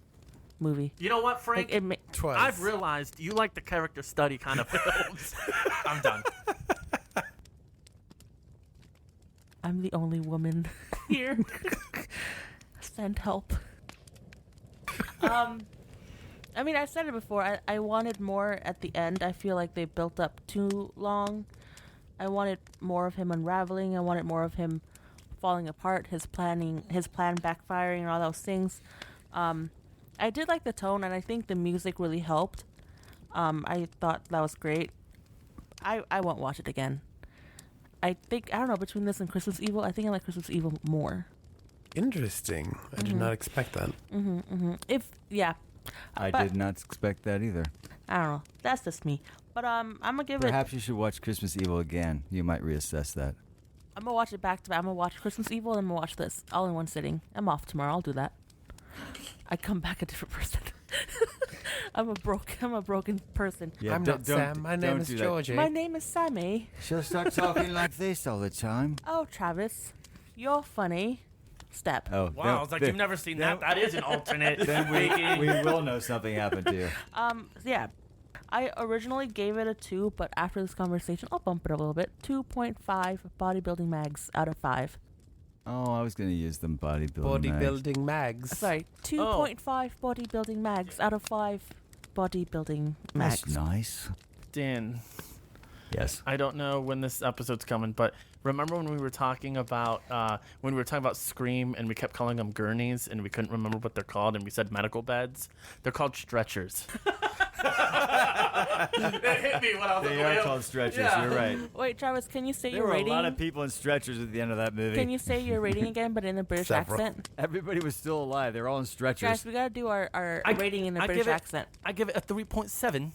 movie. You know what, Frank? Like Twice. I've realized you like the character study kind of films. I'm done. I'm the only woman here. Send help. I mean, I said it before. I wanted more at the end. I feel like they built up too long. I wanted more of him unraveling. I wanted more of him falling apart, his plan backfiring, and all those things. I did like the tone, and I think the music really helped. I thought that was great. I won't watch it again. I don't know, between this and Christmas Evil, I think I like Christmas Evil more. Interesting. I did not expect that. I but- did not expect that either. I don't know. That's just me. But I'm gonna give Perhaps you should watch Christmas Evil again. You might reassess that. I'm gonna watch it back to back. I'm gonna watch Christmas Evil and I'm gonna watch this all in one sitting. I'm off tomorrow. I'll do that. I come back a different person. I'm a broken person. Yeah, I'm not Sam. My name is do that. Georgie. My name is Sammy. She'll start talking like this all the time. Oh, Travis, you're funny. Step. Oh, Wow, it's like you've never seen that. That is an alternate. Then we will know something happened to you. Yeah. I originally gave it a 2, but after this conversation, I'll bump it a little bit. 2.5 bodybuilding mags out of 5. Oh, I was going to use them bodybuilding. mags. Sorry, 2.5 bodybuilding mags out of 5 bodybuilding mags. That's nice. Dan, Yes. I don't know when this episode's coming, but remember when we were talking about Scream and we kept calling them gurneys and we couldn't remember what they're called and we said medical beds? They're called stretchers. It hit me when I was They are called stretchers. Yeah. You're right. Wait, Travis, can you say There your were rating? a lot of people in stretchers at the end of that movie. Can you say your rating again, but in a British Several. accent? Everybody was still alive. They were all in stretchers. Guys, we gotta do our rating in a I British give it- accent. I give it a 3.7.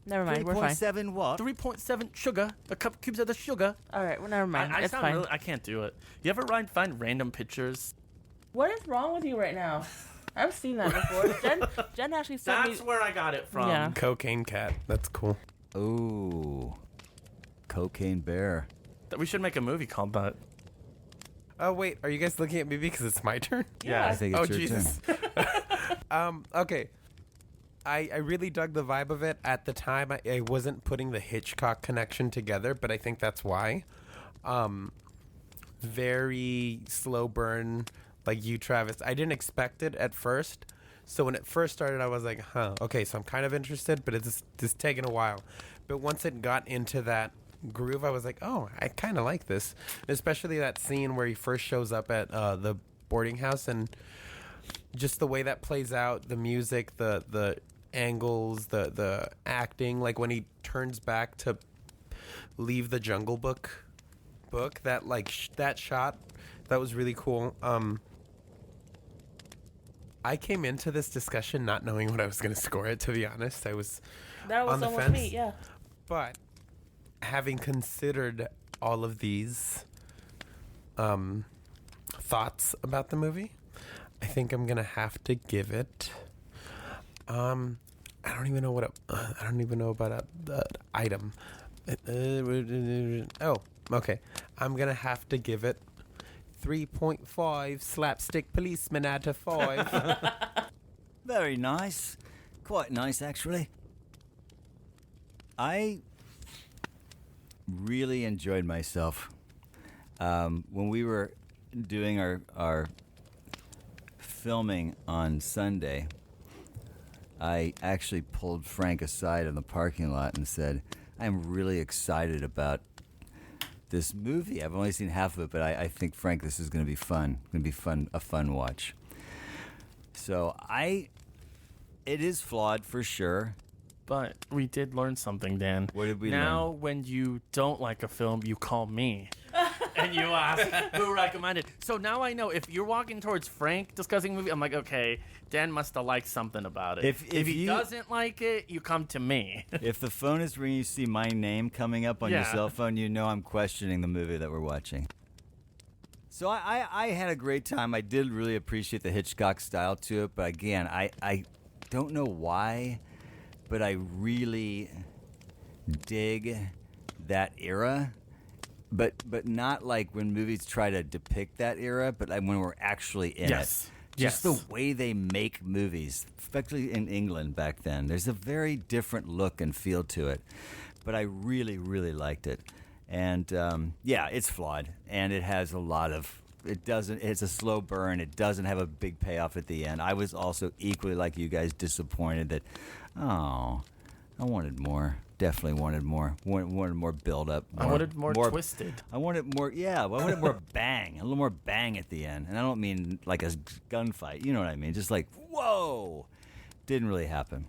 Never mind, we're fine. 3.7 what? 3.7 sugar. A couple cubes of the sugar. All right, well, never mind. I it's sound fine. really. I can't do it. You ever find random pictures? What is wrong with you right now? I've seen that before. Jen actually sent That's me. where I got it from. Yeah. Cocaine cat. That's cool. Ooh. Cocaine bear. That we should make a movie called that. Oh wait, are you guys looking at me because it's my turn? Yeah. I think it's Oh your Jesus. Okay. I really dug the vibe of it. At the time, I wasn't putting the Hitchcock connection together, but I think that's why. Very slow burn, like you, Travis. I didn't expect it at first. So when it first started, I was like, huh, okay, so I'm kind of interested, but it's just taking a while. But once it got into that groove, I was like, oh, I kind of like this. Especially that scene where he first shows up at the boarding house and just the way that plays out, the music, the angles, the acting, like when he turns back to leave the Jungle Book, that that shot, that was really cool. I came into this discussion not knowing what I was going to score it, to be honest. I was That was on the almost fence. me, yeah. But having considered all of these thoughts about the movie, I think I'm gonna have to give it. I don't even know what. I don't even know about the item. Oh, okay. I'm gonna have to give it 3.5 slapstick policemen out of 5. Very nice. Quite nice, actually. I really enjoyed myself. When we were doing our filming on Sunday, I actually pulled Frank aside in the parking lot and said, I'm really excited about this movie. I've only seen half of it, but I think, Frank, this is going to be fun. Going to be a fun watch. So it is flawed for sure. But we did learn something, Dan. What did we now, learn? when you don't like a film, you call me. And you ask who recommended. So now I know if you're walking towards Frank discussing a movie, I'm like, okay, Dan must have liked something about it. If he doesn't like it, you come to me. If the phone is ringing, you see my name coming up on your Yeah. cell phone, you know I'm questioning the movie that we're watching. So I had a great time. I did really appreciate the Hitchcock style to it, but again, I don't know why, but I really dig that era. But not like when movies try to depict that era, but like when we're actually in Yes. it. Just Yes. the way they make movies, especially in England back then. There's a very different look and feel to it. But I really, really liked it. And yeah, it's flawed. And it has a lot of... It's a slow burn. It doesn't have a big payoff at the end. I was also equally like you guys disappointed that, I wanted more. Definitely wanted more. Wanted more build up. I wanted more twisted. I wanted more, yeah. I wanted more bang, a little more bang at the end. And I don't mean like a gunfight. You know what I mean? Just like, whoa. Didn't really happen.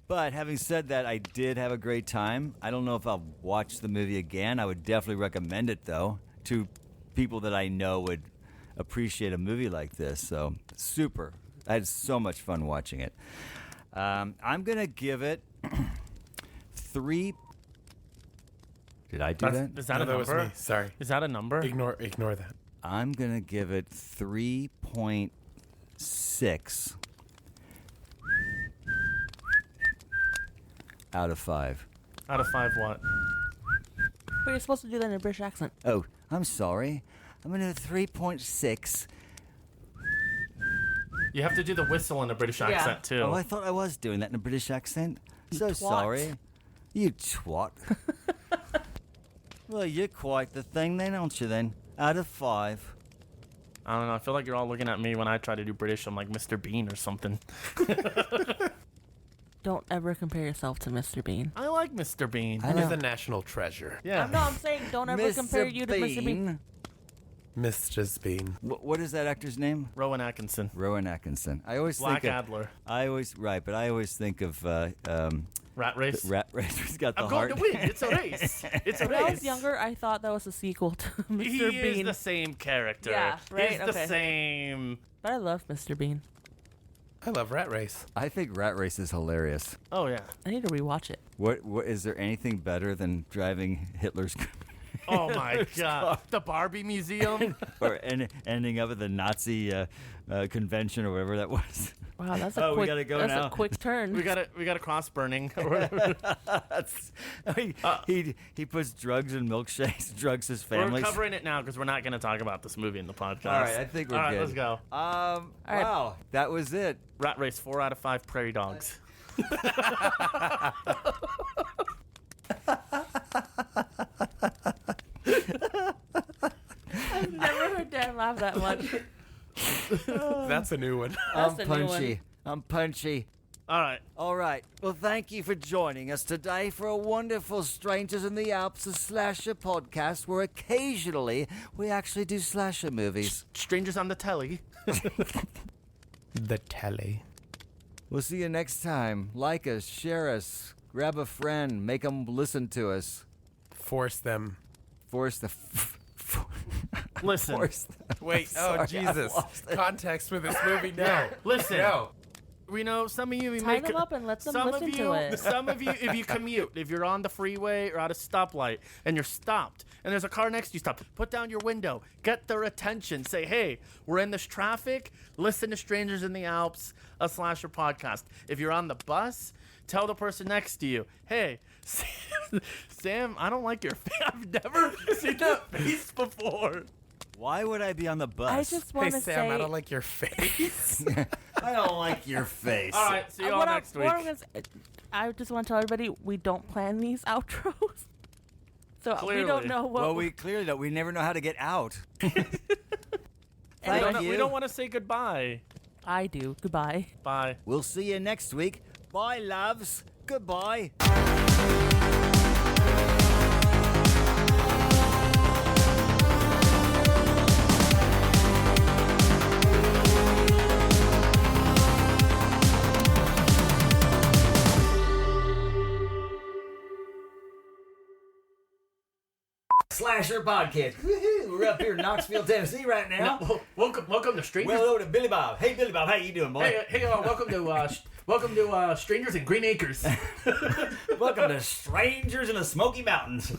But having said that, I did have a great time. I don't know if I'll watch the movie again. I would definitely recommend it, though, to people that I know would appreciate a movie like this. So, super. I had so much fun watching it. I'm going to give it 3 Did I do that? Is that No, a that was number? me. Sorry. Is that a number? Ignore that. I'm going to give it 3.6 out of 5. Out of 5 what? But you're supposed to do that in a British accent. Oh, I'm sorry. I'm going to 3.6. You have to do the whistle in a British accent too. Oh, I thought I was doing that in a British accent. So twat. sorry. You twat. Well, you're quite the thing then, aren't you then? Out of 5. I don't know. I feel like you're all looking at me when I try to do British. I'm like Mr. Bean or something. Don't ever compare yourself to Mr. Bean. I like Mr. Bean. I He's know. a national treasure. Yeah. No, I'm saying don't ever compare you to Mr. Bean. Mr. Bean. What is that actor's name? Rowan Atkinson. Rowan Atkinson. I always Black think of, Adler. I always think of Rat Race. Rat Race. He's got the I'm heart. going to win. It's a race. It's a When I was race. younger, I thought that was a sequel to Mr. He Bean. is the same character. Yeah, right? He's the Okay. same. But I love Mr. Bean. I love Rat Race. I think Rat Race is hilarious. Oh, yeah. I need to rewatch it. What is there anything better than driving Hitler's Oh, my God. The Barbie Museum. or ending up at the Nazi convention or whatever that was? Wow, that's a Oh, we quick. gotta go that's now. a quick turn. we got a cross burning. Or whatever. he puts drugs in milkshakes, drugs his family. We're covering it now because we're not going to talk about this movie in the podcast. All right, I think we're All right, good. let's go. right. Wow, that was it. Rat Race, 4 out of 5 prairie dogs. I've never heard Dan laugh that much. That's a new one. I'm the new one. punchy. I'm punchy. All right. All right. Well, thank you for joining us today for a wonderful Strangers in the Alps, a slasher podcast where occasionally we actually do slasher movies. Strangers on the telly. The telly. We'll see you next time. Like us, share us, grab a friend, make them listen to us. Force them. Force the... Listen. Force them. Wait, Sorry, oh, I Jesus. lost it. Context for this movie, no. Listen. No. We know some of you we Tie make them up and let them some listen of you, to it. Some of you, if you commute, if you're on the freeway or at a stoplight and you're stopped and there's a car next to you, stop. Put down your window, get their attention. Say, hey, we're in this traffic. Listen to Strangers in the Alps, a slasher podcast. If you're on the bus, tell the person next to you, hey, Sam, I don't like your face. I've never seen that face before. Why would I be on the bus? I just Hey, want to Sam, say. I don't like your face. I don't like your face. All right, see you all next week. I just want to tell everybody we don't plan these outros. So we Clearly. don't know what. Well, we clearly don't. We never know how to get out. We Thank don't, you. we don't want to say goodbye. I do. Goodbye. Bye. We'll see you next week. Bye, loves. Goodbye. Slasher Podcast. Woohoo! We're up here in Knoxville, Tennessee right now. Welcome to Strangers. Well, hello to Billy Bob. Hey, Billy Bob, how you doing, boy? Hey, welcome to Strangers in Green Acres. Welcome to Strangers in the Smoky Mountains.